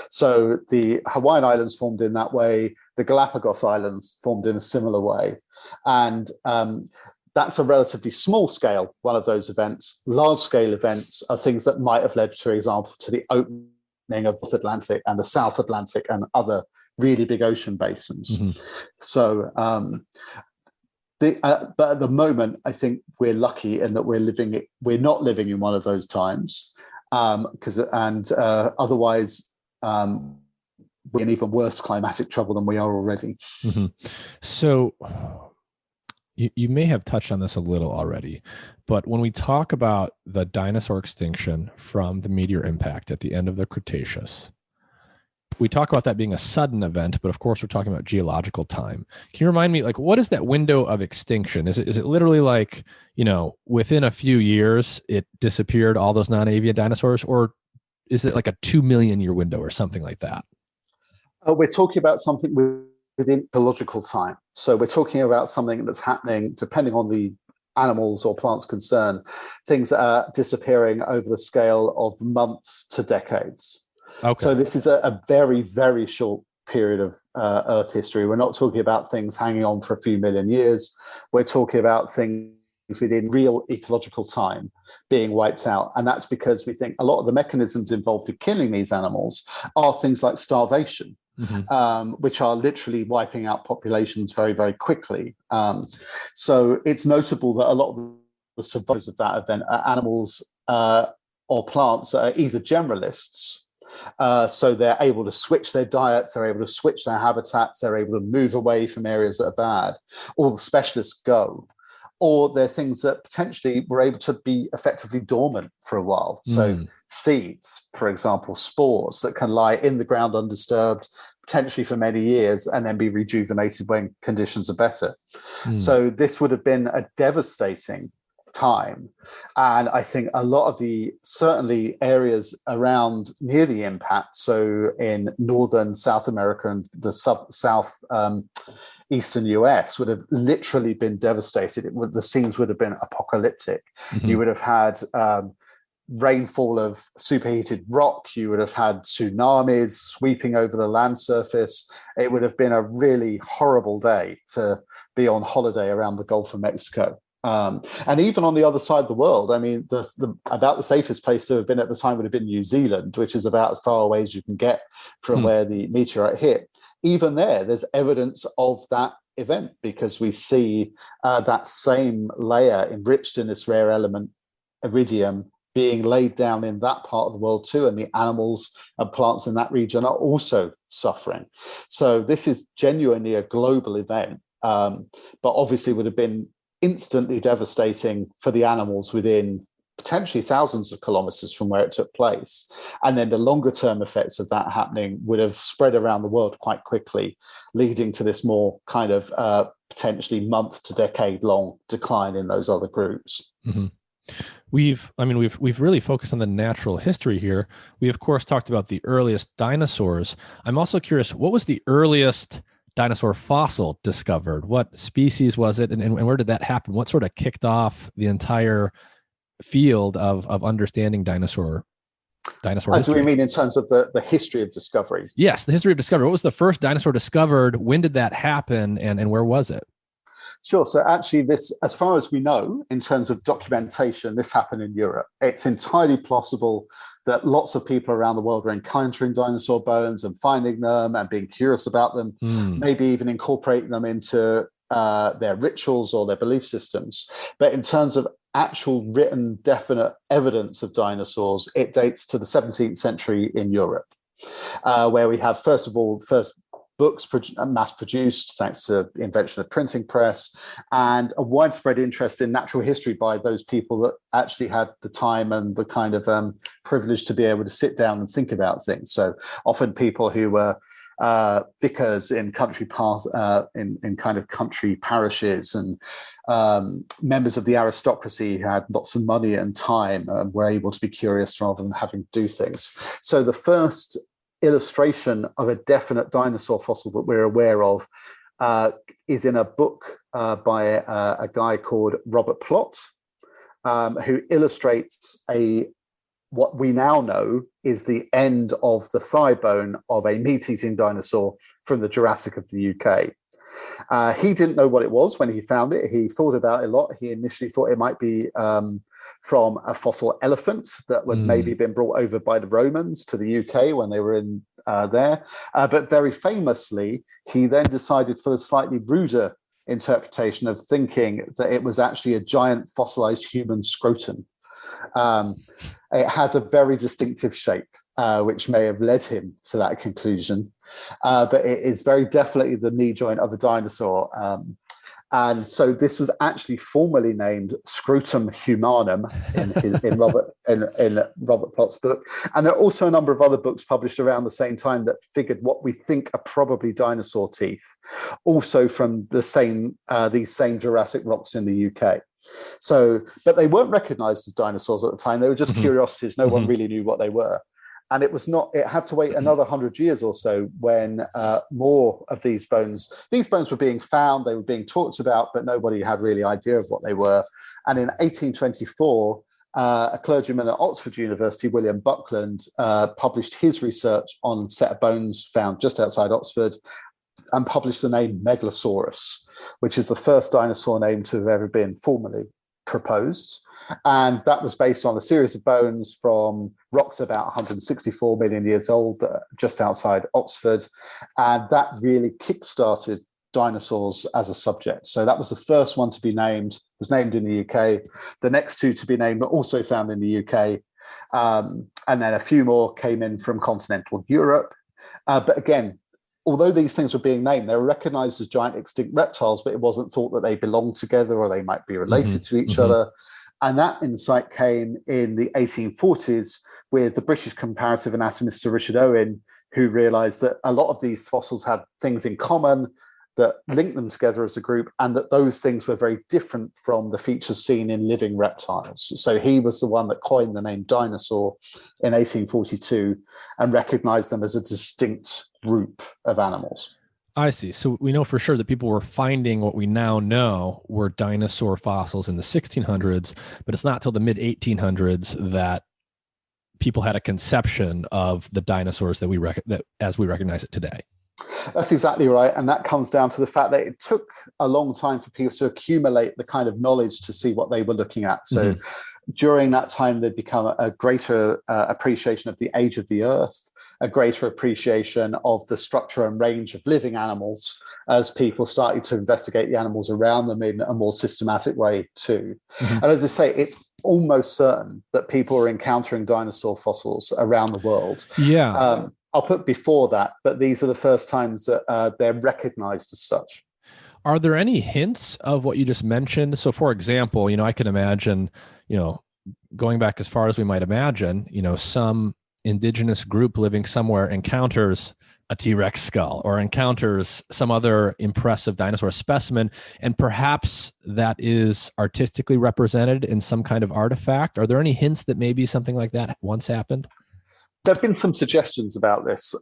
So the Hawaiian Islands formed in that way. The Galapagos Islands formed in a similar way. And that's a relatively small scale, one of those events. Large scale events are things that might have led, for example, to the opening of the Atlantic and the South Atlantic and other really big ocean basins. Mm-hmm. So, but at the moment, I think we're lucky in that we're not living in one of those times, otherwise we're in even worse climatic trouble than we are already. Mm-hmm. So you may have touched on this a little already, but when we talk about the dinosaur extinction from the meteor impact at the end of the Cretaceous, we talk about that being a sudden event, but of course we're talking about geological time. Can you remind me, like, what is that window of extinction? Is it literally like, within a few years it disappeared, all those non-avian dinosaurs, or is it like a 2 million year window or something like that? We're talking about something within ecological time. So we're talking about something that's happening, depending on the animals or plants concerned, things that are disappearing over the scale of months to decades. Okay. So this is a very, very short period of Earth history. We're not talking about things hanging on for a few million years. We're talking about things within real ecological time being wiped out. And that's because we think a lot of the mechanisms involved in killing these animals are things like starvation, mm-hmm. Which are literally wiping out populations very, very quickly. So it's notable that a lot of the survivors of that event are animals or plants that are either generalists, so they're able to switch their diets, they're able to switch their habitats, they're able to move away from areas that are bad, or the specialists go, or they're things that potentially were able to be effectively dormant for a while. So seeds, for example, spores that can lie in the ground undisturbed, potentially for many years, and then be rejuvenated when conditions are better. So this would have been a devastating time. And I think a lot of the certainly areas around near the impact, so in northern South America and the south eastern US, would have literally been devastated. The scenes would have been apocalyptic. Mm-hmm. You would have had rainfall of superheated rock. You would have had tsunamis sweeping over the land surface. It would have been a really horrible day to be on holiday around the Gulf of Mexico. And even on the other side of the world, I mean, about the safest place to have been at the time would have been New Zealand, which is about as far away as you can get from where the meteorite hit. Even there's evidence of that event because we see that same layer enriched in this rare element, iridium, being laid down in that part of the world too, and the animals and plants in that region are also suffering. So this is genuinely a global event, but obviously would have been instantly devastating for the animals within potentially thousands of kilometers from where it took place. And then the longer term effects of that happening would have spread around the world quite quickly, leading to this more kind of potentially month to decade long decline in those other groups. Mm-hmm. We've really focused on the natural history here. We of course talked about the earliest dinosaurs. I'm also curious, what was the earliest dinosaur fossil discovered? What species was it, and where did that happen? What sort of kicked off the entire field of understanding dinosaur history? Do we mean in terms of the history of discovery? Yes, the history of discovery. What was the first dinosaur discovered? When did that happen, and where was it? Sure. So actually this, as far as we know, in terms of documentation, this happened in Europe. It's entirely plausible that lots of people around the world were encountering dinosaur bones and finding them and being curious about them, maybe even incorporating them into their rituals or their belief systems. But in terms of actual written, definite evidence of dinosaurs, it dates to the 17th century in Europe, where we have, first books mass-produced thanks to the invention of the printing press, and a widespread interest in natural history by those people that actually had the time and the kind of privilege to be able to sit down and think about things. So often people who were vicars in country in kind of country parishes, and members of the aristocracy who had lots of money and time and were able to be curious rather than having to do things. So the first illustration of a definite dinosaur fossil that we're aware of is in a book by a guy called Robert Plot, who illustrates a what we now know is the end of the thigh bone of a meat-eating dinosaur from the Jurassic of the UK. He didn't know what it was when he found it. He thought about it a lot. He initially thought it might be from a fossil elephant that would maybe been brought over by the Romans to the UK when they were in there. But very famously, he then decided for a slightly ruder interpretation of thinking that it was actually a giant fossilized human scrotum. It has a very distinctive shape, which may have led him to that conclusion. But it is very definitely the knee joint of a dinosaur. And so this was actually formally named Scrotum humanum in Robert Plott's book. And there are also a number of other books published around the same time that figured what we think are probably dinosaur teeth, also from these same Jurassic rocks in the UK. So, but they weren't recognized as dinosaurs at the time. They were just curiosities. No one really knew what they were. And it had to wait another 100 years or so when more of these bones were being found, they were being talked about, but nobody had really idea of what they were. And in 1824, a clergyman at Oxford University, William Buckland, published his research on a set of bones found just outside Oxford and published the name Megalosaurus, which is the first dinosaur name to have ever been formally proposed. And that was based on a series of bones from rocks about 164 million years old, just outside Oxford. And that really kickstarted dinosaurs as a subject. So that was the first one to be named, was named in the UK. The next two to be named were also found in the UK. And then a few more came in from continental Europe. But again, although these things were being named, they were recognized as giant extinct reptiles, but it wasn't thought that they belonged together or they might be related to each other. And that insight came in the 1840s with the British comparative anatomist Sir Richard Owen, who realized that a lot of these fossils had things in common that linked them together as a group, and that those things were very different from the features seen in living reptiles. So he was the one that coined the name dinosaur in 1842 and recognized them as a distinct group of animals. I see. So we know for sure that people were finding what we now know were dinosaur fossils in the 1600s, but it's not till the mid 1800s that people had a conception of the dinosaurs that as we recognize it today. That's exactly right. And that comes down to the fact that it took a long time for people to accumulate the kind of knowledge to see what they were looking at. So during that time, there'd become a greater appreciation of the age of the Earth, a greater appreciation of the structure and range of living animals as people started to investigate the animals around them in a more systematic way too. And as I say, it's almost certain that people are encountering dinosaur fossils around the world. Yeah. I'll put before that, but these are the first times that they're recognized as such. Are there any hints of what you just mentioned? So for example, I can imagine, going back as far as we might imagine, some indigenous group living somewhere encounters a T-Rex skull or encounters some other impressive dinosaur specimen, and perhaps that is artistically represented in some kind of artifact. Are there any hints that maybe something like that once happened? There have been some suggestions about this,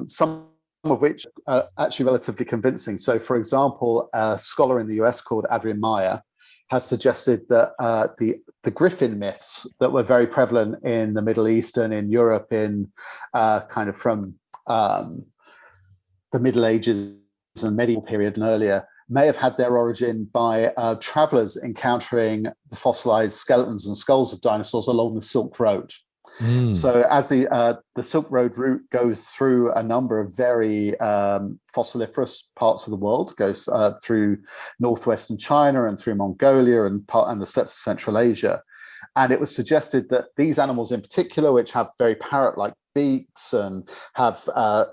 some of which are actually relatively convincing. So, for example, a scholar in the US called Adrian Meyer has suggested that the griffin myths that were very prevalent in the Middle East and in Europe in kind of from the Middle Ages and medieval period and earlier may have had their origin by travelers encountering the fossilized skeletons and skulls of dinosaurs along the Silk Road. So as the Silk Road route goes through a number of very fossiliferous parts of the world, goes through northwestern China and through Mongolia and the steppes of Central Asia. And it was suggested that these animals in particular, which have very parrot-like beaks and have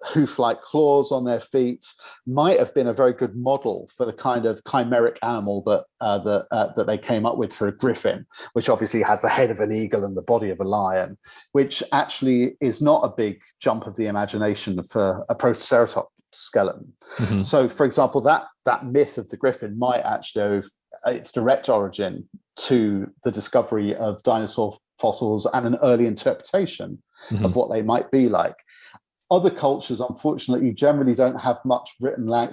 hoof-like claws on their feet, might have been a very good model for the kind of chimeric animal that they came up with for a griffin, which obviously has the head of an eagle and the body of a lion, which actually is not a big jump of the imagination for a Protoceratops skeleton. So, for example, that myth of the griffin might actually have its direct origin to the discovery of dinosaur fossils and an early interpretation of what they might be like. Other cultures, unfortunately, generally don't have much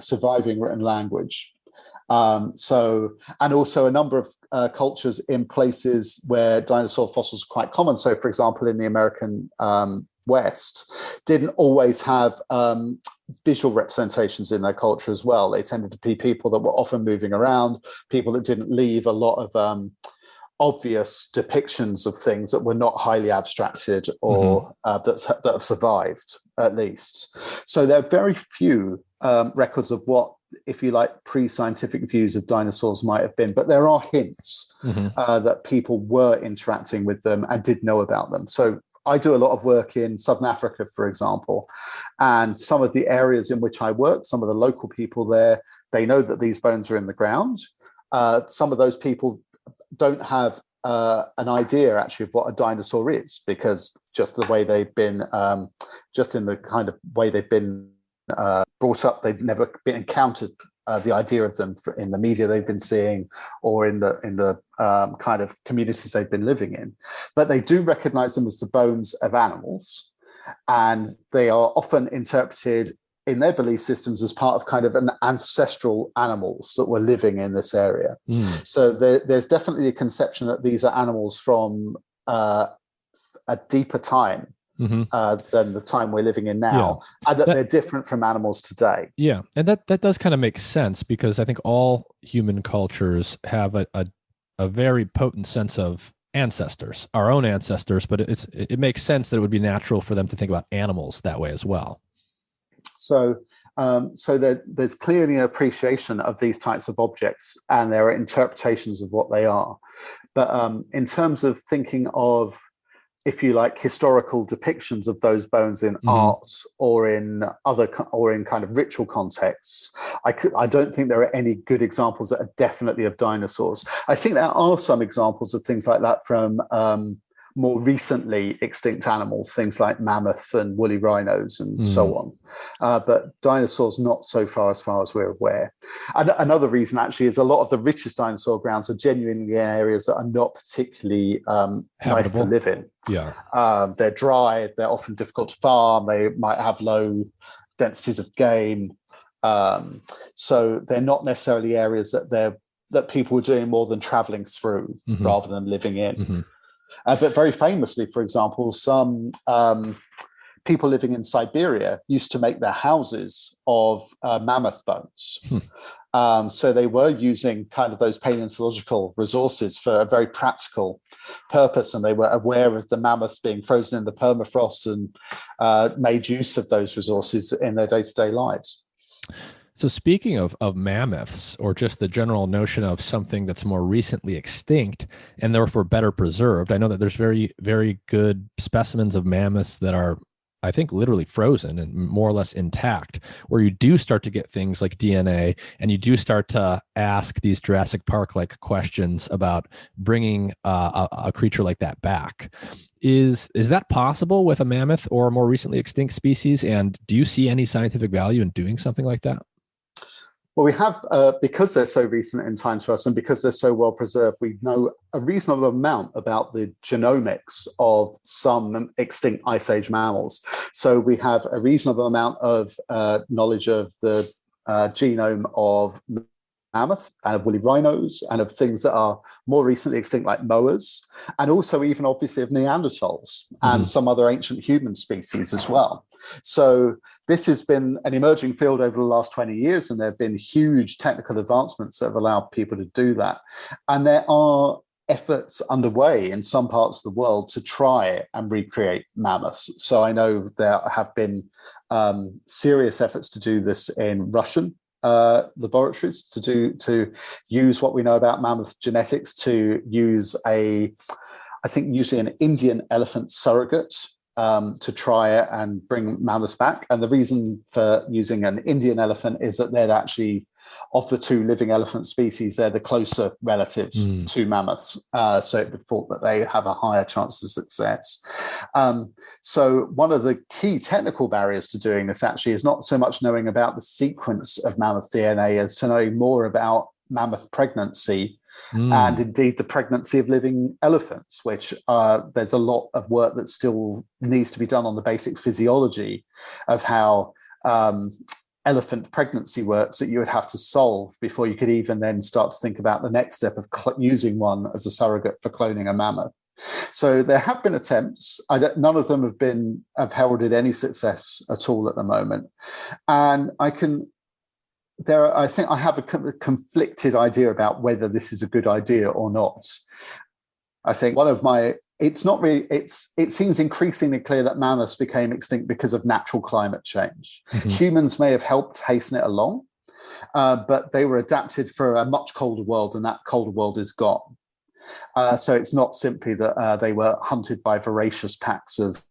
surviving written language. And also a number of cultures in places where dinosaur fossils are quite common. So, for example, in the American West, didn't always have visual representations in their culture as well. They tended to be people that were often moving around, people that didn't leave a lot of obvious depictions of things that were not highly abstracted or that have survived, at least. So there are very few records of what, if you like, pre-scientific views of dinosaurs might have been, but there are hints that people were interacting with them and did know about them. So I do a lot of work in Southern Africa, for example, and some of the areas in which I work, some of the local people there, they know that these bones are in the ground. Some of those people don't have an idea actually of what a dinosaur is, because just the way they've been, just in the kind of way they've been brought up, they've never been encountered the idea of them in the media they've been seeing or in the kind of communities they've been living in. But they do recognize them as the bones of animals, and they are often interpreted in their belief systems as part of kind of an ancestral animals that were living in this area. So there's definitely a conception that these are animals from a deeper time than the time we're living in now, and that they're different from animals today. Yeah, and that does kind of make sense, because I think all human cultures have a very potent sense of ancestors, our own ancestors, but it makes sense that it would be natural for them to think about animals that way as well. So there's clearly an appreciation of these types of objects, and there are interpretations of what they are. But in terms of thinking of, if you like, historical depictions of those bones in art or in kind of ritual contexts, I don't think there are any good examples that are definitely of dinosaurs. I think there are some examples of things like that from more recently extinct animals, things like mammoths and woolly rhinos and so on. But dinosaurs, not so far as we're aware. And another reason actually is a lot of the richest dinosaur grounds are genuinely in areas that are not particularly nice to live in. Yeah. They're dry, they're often difficult to farm, they might have low densities of game. So they're not necessarily areas that people were doing more than traveling through rather than living in. But very famously, for example, some people living in Siberia used to make their houses of mammoth bones. So they were using kind of those paleontological resources for a very practical purpose, and they were aware of the mammoths being frozen in the permafrost and made use of those resources in their day-to-day lives. So speaking of mammoths, or just the general notion of something that's more recently extinct and therefore better preserved, I know that there's very, very good specimens of mammoths that are, I think, literally frozen and more or less intact, where you do start to get things like DNA, and you do start to ask these Jurassic Park-like questions about bringing a creature like that back. Is that possible with a mammoth or a more recently extinct species? And do you see any scientific value in doing something like that? Well, we have, because they're so recent in time to us and because they're so well preserved, we know a reasonable amount about the genomics of some extinct Ice Age mammals. So we have a reasonable amount of knowledge of the genome of mammoths and of woolly rhinos and of things that are more recently extinct, like moas, and also even obviously of Neanderthals and some other ancient human species as well. So this has been an emerging field over the last 20 years, and there have been huge technical advancements that have allowed people to do that. And there are efforts underway in some parts of the world to try and recreate mammoths. So I know there have been serious efforts to do this in Russian laboratories, to use what we know about mammoth genetics, to use I think usually an Indian elephant surrogate to try and bring mammoths back. And the reason for using an Indian elephant is that they're actually, of the two living elephant species, they're the closer relatives to mammoths. So it would thought that they have a higher chance of success. So one of the key technical barriers to doing this actually is not so much knowing about the sequence of mammoth DNA as to know more about mammoth pregnancy and indeed the pregnancy of living elephants, which there's a lot of work that still needs to be done on the basic physiology of how elephant pregnancy works that you would have to solve before you could even then start to think about the next step of using one as a surrogate for cloning a mammoth. So there have been attempts. None of them have heralded any success at all at the moment. And I think I have a conflicted idea about whether this is a good idea or not. I think it seems increasingly clear that mammoths became extinct because of natural climate change. Mm-hmm. Humans may have helped hasten it along, but they were adapted for a much colder world, and that colder world is gone. So it's not simply that they were hunted by voracious packs of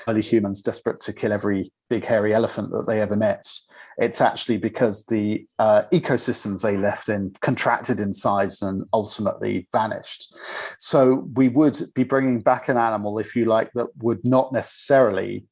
early humans desperate to kill every big hairy elephant that they ever met. It's actually because the ecosystems they left in contracted in size and ultimately vanished. So we would be bringing back an animal, if you like, that would not necessarily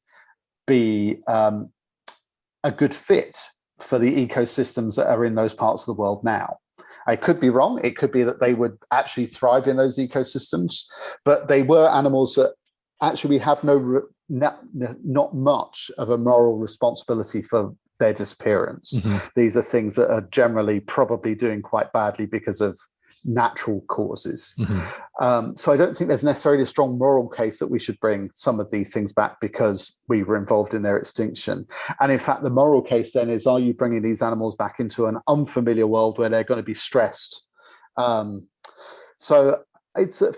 be a good fit for the ecosystems that are in those parts of the world now. I could be wrong. It could be that they would actually thrive in those ecosystems, but they were animals that actually we have not much of a moral responsibility for their disappearance. Mm-hmm. These are things that are generally probably doing quite badly because of natural causes. Mm-hmm. So I don't think there's necessarily a strong moral case that we should bring some of these things back because we were involved in their extinction. And in fact, the moral case then is, are you bringing these animals back into an unfamiliar world where they're going to be stressed? So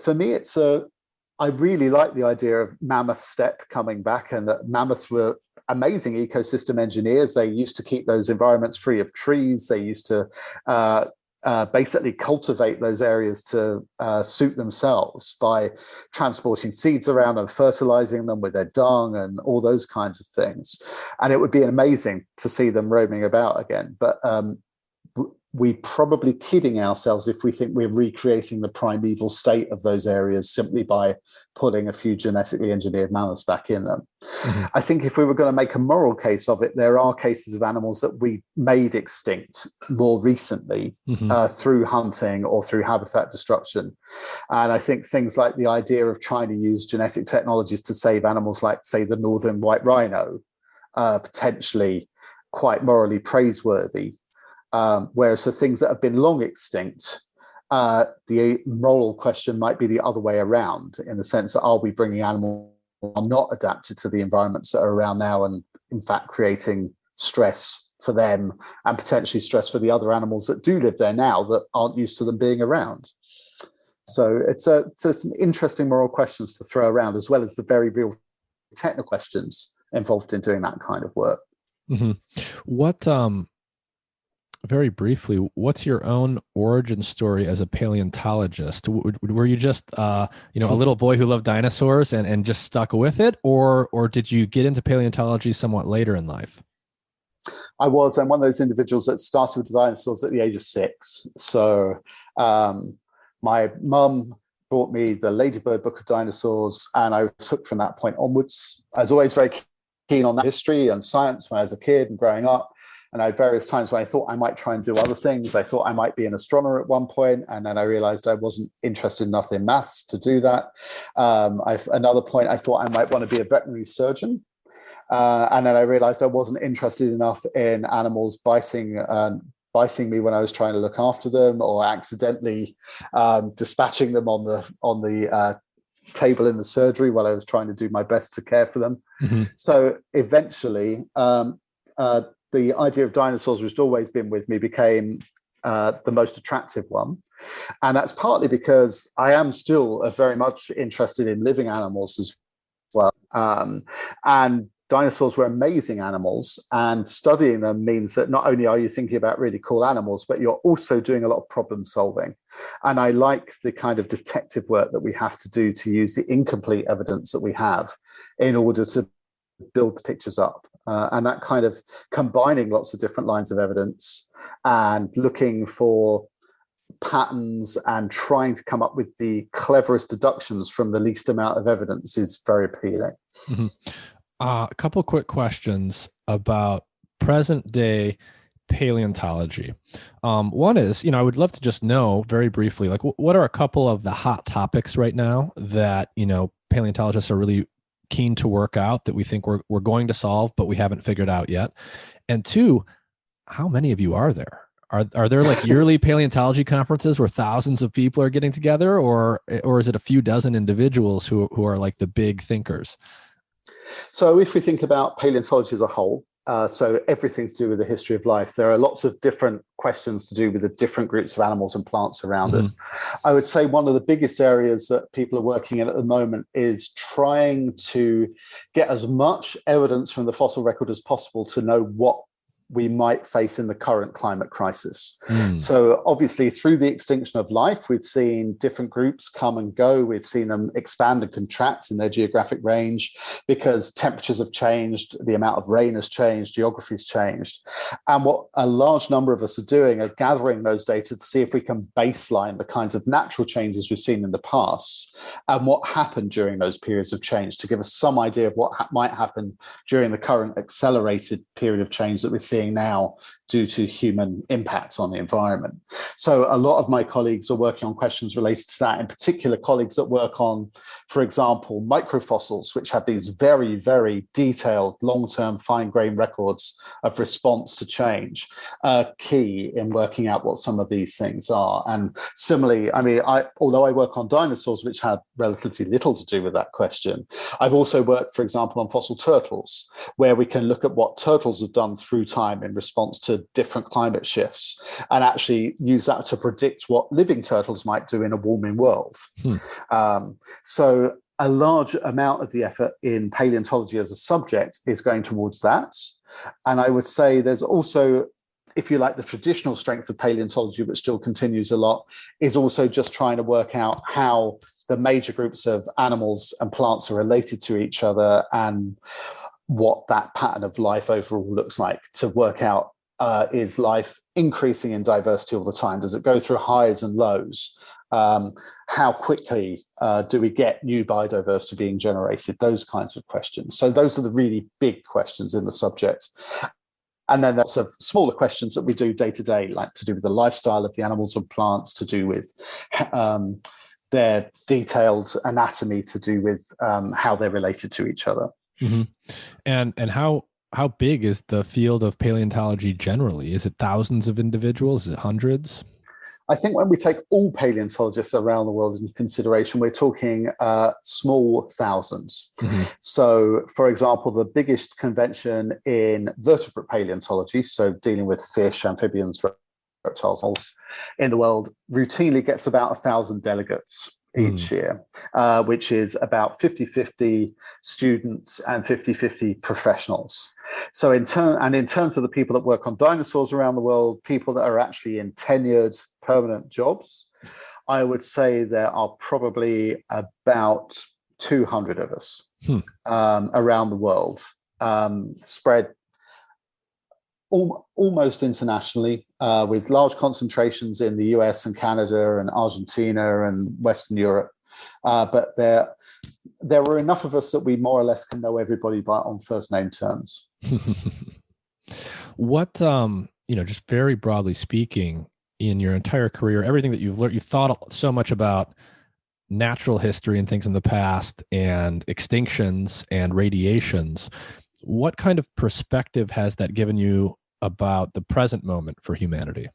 for me, I really like the idea of mammoth steppe coming back, and that mammoths were amazing ecosystem engineers. They used to keep those environments free of trees. They used to basically cultivate those areas to suit themselves by transporting seeds around and fertilizing them with their dung and all those kinds of things. And it would be amazing to see them roaming about again. But we're probably kidding ourselves if we think we're recreating the primeval state of those areas simply by putting a few genetically engineered mammoths back in them. Mm-hmm. I think if we were going to make a moral case of it, there are cases of animals that we made extinct more recently through hunting or through habitat destruction. And I think things like the idea of trying to use genetic technologies to save animals like, say, the northern white rhino, potentially quite morally praiseworthy. Whereas for things that have been long extinct, the moral question might be the other way around, in the sense that are we bringing animals that are not adapted to the environments that are around now and in fact creating stress for them and potentially stress for the other animals that do live there now that aren't used to them being around. So it's some interesting moral questions to throw around, as well as the very real technical questions involved in doing that kind of work. Mm-hmm. What very briefly, what's your own origin story as a paleontologist? Were you just, a little boy who loved dinosaurs and just stuck with it, or did you get into paleontology somewhat later in life? I was. I'm one of those individuals that started with dinosaurs at the age of 6. So my mum brought me the Ladybird Book of Dinosaurs, and I was hooked from that point onwards. I was always very keen on that history and science when I was a kid and growing up. And I had various times when I thought I might try and do other things. I thought I might be an astronomer at one point, and then I realized I wasn't interested enough in maths to do that. Another point, I thought I might want to be a veterinary surgeon. And then I realized I wasn't interested enough in animals biting me when I was trying to look after them, or accidentally dispatching them on the table in the surgery while I was trying to do my best to care for them. Mm-hmm. So eventually, the idea of dinosaurs, which had always been with me, became the most attractive one. And that's partly because I am still very much interested in living animals as well. And dinosaurs were amazing animals, and studying them means that not only are you thinking about really cool animals, but you're also doing a lot of problem solving. And I like the kind of detective work that we have to do to use the incomplete evidence that we have in order to build the pictures up. And that kind of combining lots of different lines of evidence and looking for patterns and trying to come up with the cleverest deductions from the least amount of evidence is very appealing. Mm-hmm. A couple of quick questions about present day paleontology. One is, I would love to just know very briefly, like, what are a couple of the hot topics right now that, paleontologists are really keen to work out, that we think we're going to solve, but we haven't figured out yet? And two, how many of you are there? Are there like yearly paleontology conferences where thousands of people are getting together, or is it a few dozen individuals who are like the big thinkers? So if we think about paleontology as a whole, so everything to do with the history of life, there are lots of different questions to do with the different groups of animals and plants around us. I would say one of the biggest areas that people are working in at the moment is trying to get as much evidence from the fossil record as possible to know what we might face in the current climate crisis. So obviously through the extinction of life, we've seen different groups come and go. We've seen them expand and contract in their geographic range because temperatures have changed, the amount of rain has changed, geography's changed. And what a large number of us are doing are gathering those data to see if we can baseline the kinds of natural changes we've seen in the past and what happened during those periods of change to give us some idea of what might happen during the current accelerated period of change that we're seeing now due to human impacts on the environment. So a lot of my colleagues are working on questions related to that, in particular colleagues that work on, for example, microfossils, which have these very, very detailed long-term fine-grained records of response to change, key in working out what some of these things are. And similarly, I mean, although I work on dinosaurs, which had relatively little to do with that question, I've also worked, for example, on fossil turtles, where we can look at what turtles have done through time in response to different climate shifts and actually use that to predict what living turtles might do in a warming world. So a large amount of the effort in paleontology as a subject is going towards that. And I would say there's also, if you like, the traditional strength of paleontology, which still continues a lot, is also just trying to work out how the major groups of animals and plants are related to each other and what that pattern of life overall looks like, to work out, is life increasing in diversity all the time? Does it go through highs and lows? How quickly do we get new biodiversity being generated? Those kinds of questions. So those are the really big questions in the subject. And then there's lots of smaller questions that we do day to day, like to do with the lifestyle of the animals and plants, to do with their detailed anatomy, to do with how they're related to each other. And how big is the field of paleontology generally? Is it thousands of individuals? Is it hundreds? I think when we take all paleontologists around the world into consideration, we're talking small thousands. So, for example, the biggest convention in vertebrate paleontology, so dealing with fish, amphibians, reptiles in the world, routinely gets about 1,000 delegates each year, which is about 50-50 students and 50-50 professionals. So in terms of the people that work on dinosaurs around the world, people that are actually in tenured permanent jobs, I would say there are probably about 200 of us around the world, spread almost internationally, with large concentrations in the US and Canada and Argentina and Western Europe. But there were enough of us that we more or less can know everybody on first name terms. What, just very broadly speaking, in your entire career, everything that you've learned, you've thought so much about natural history and things in the past and extinctions and radiations. What kind of perspective has that given you about the present moment for humanity?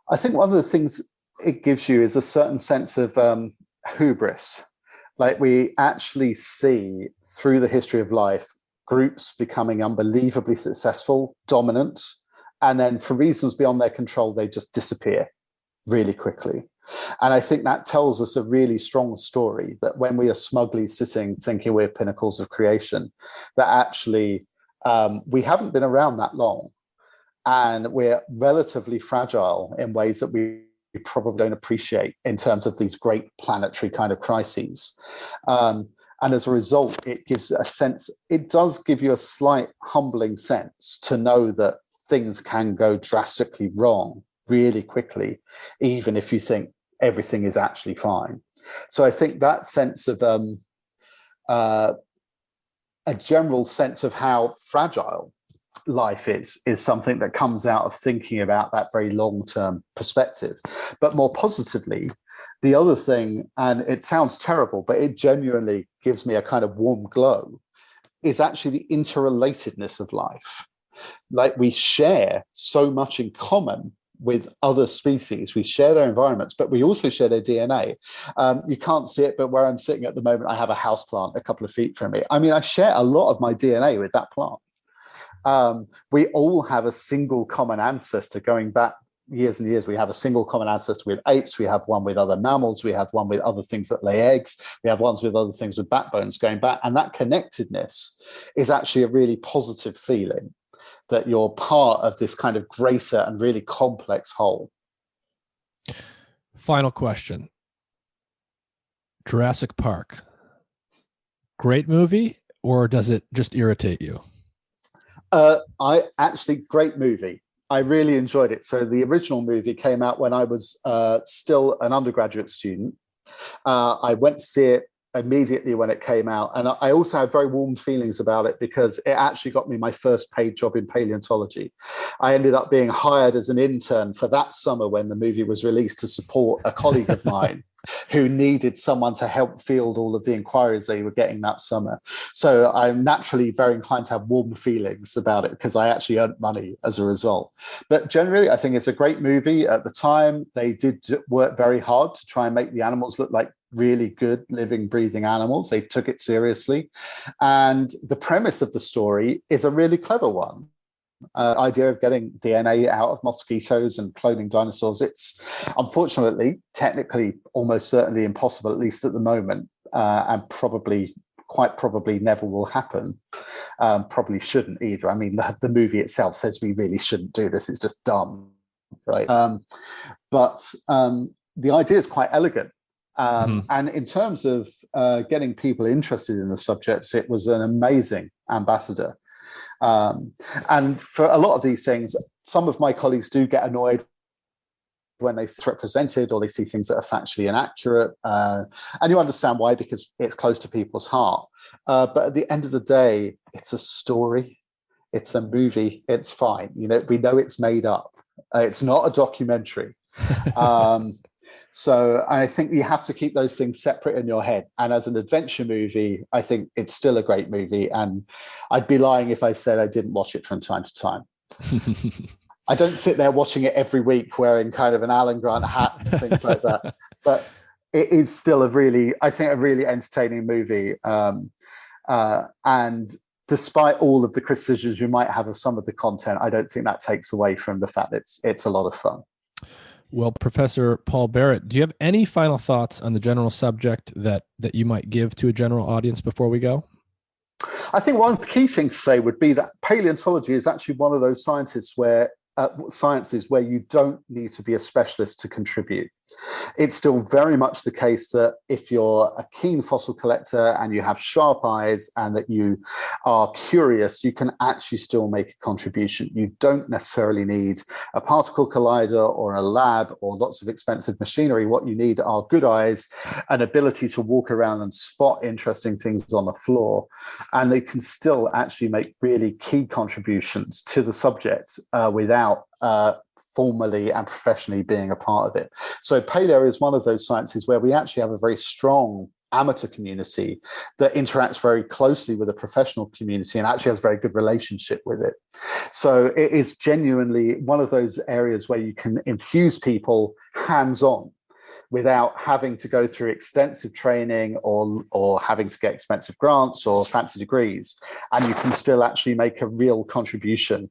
I think one of the things it gives you is a certain sense of hubris. Like, we actually see through the history of life groups becoming unbelievably successful, dominant, and then for reasons beyond their control, they just disappear really quickly. And I think that tells us a really strong story, that when we are smugly sitting thinking we're pinnacles of creation, that actually we haven't been around that long, and we're relatively fragile in ways that we probably don't appreciate in terms of these great planetary kind of crises. And as a result, it does give you a slight humbling sense to know that things can go drastically wrong really quickly, even if you think everything is actually fine. So I think that sense of a general sense of how fragile life is something that comes out of thinking about that very long-term perspective. But more positively, the other thing, and it sounds terrible, but it genuinely gives me a kind of warm glow, is actually the interrelatedness of life. like we share so much in common with other species. We share their environments, but we also share their DNA. You can't see it, but where I'm sitting at the moment, I have a houseplant a couple of feet from me. I mean, I share a lot of my DNA with that plant. We all have a single common ancestor going back years and years. We have a single common ancestor with apes. We have one with other mammals. We have one with other things that lay eggs. We have ones with other things with backbones going back. And that connectedness is actually a really positive feeling that you're part of this kind of greater and really complex whole. Final question. Jurassic Park. Great movie, or does it just irritate you? Great movie. I really enjoyed it. So the original movie came out when I was still an undergraduate student. I went to see it immediately when it came out. And I also have very warm feelings about it because it actually got me my first paid job in paleontology. I ended up being hired as an intern for that summer when the movie was released to support a colleague of mine who needed someone to help field all of the inquiries they were getting that summer. So I'm naturally very inclined to have warm feelings about it because I actually earned money as a result. But generally, I think it's a great movie. At the time, they did work very hard to try and make the animals look like really good living, breathing animals. They took it seriously. And the premise of the story is a really clever one. Idea of getting DNA out of mosquitoes and cloning dinosaurs. It's unfortunately, technically, almost certainly impossible, at least at the moment, and quite probably never will happen. Probably shouldn't either. I mean, the movie itself says we really shouldn't do this. It's just dumb, right? But the idea is quite elegant. And in terms of getting people interested in the subject, it was an amazing ambassador. And for a lot of these things, some of my colleagues do get annoyed when they see represented or they see things that are factually inaccurate. And you understand why, because it's close to people's heart. But at the end of the day, it's a story. It's a movie. It's fine. You know, we know it's made up. It's not a documentary. So I think you have to keep those things separate in your head. And as an adventure movie, I think it's still a great movie. And I'd be lying if I said I didn't watch it from time to time. I don't sit there watching it every week wearing kind of an Alan Grant hat and things like that. But it is still a really entertaining movie. And despite all of the criticisms you might have of some of the content, I don't think that takes away from the fact that it's a lot of fun. Well, Professor Paul Barrett, do you have any final thoughts on the general subject that you might give to a general audience before we go? I think one of the key things to say would be that paleontology is actually one of those sciences where you don't need to be a specialist to contribute. It's still very much the case that if you're a keen fossil collector and you have sharp eyes and that you are curious, you can actually still make a contribution. You don't necessarily need a particle collider or a lab or lots of expensive machinery. What you need are good eyes, an ability to walk around and spot interesting things on the floor, and they can still actually make really key contributions to the subject without formally and professionally being a part of it. So paleo is one of those sciences where we actually have a very strong amateur community that interacts very closely with a professional community and actually has a very good relationship with it. So it is genuinely one of those areas where you can infuse people hands-on without having to go through extensive training or having to get expensive grants or fancy degrees. And you can still actually make a real contribution.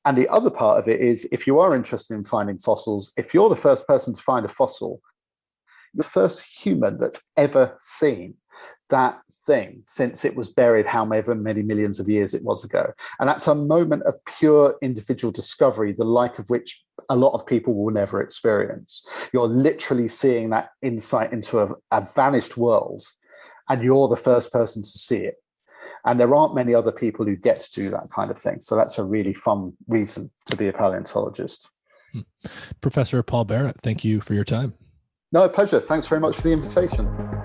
And the other part of it is, if you are interested in finding fossils, if you're the first person to find a fossil, the first human that's ever seen that thing since it was buried however many millions of years it was ago. And that's a moment of pure individual discovery, the like of which a lot of people will never experience. You're literally seeing that insight into a vanished world, and you're the first person to see it. And there aren't many other people who get to do that kind of thing. So that's a really fun reason to be a paleontologist. Professor Paul Barrett, thank you for your time. No, pleasure. Thanks very much for the invitation.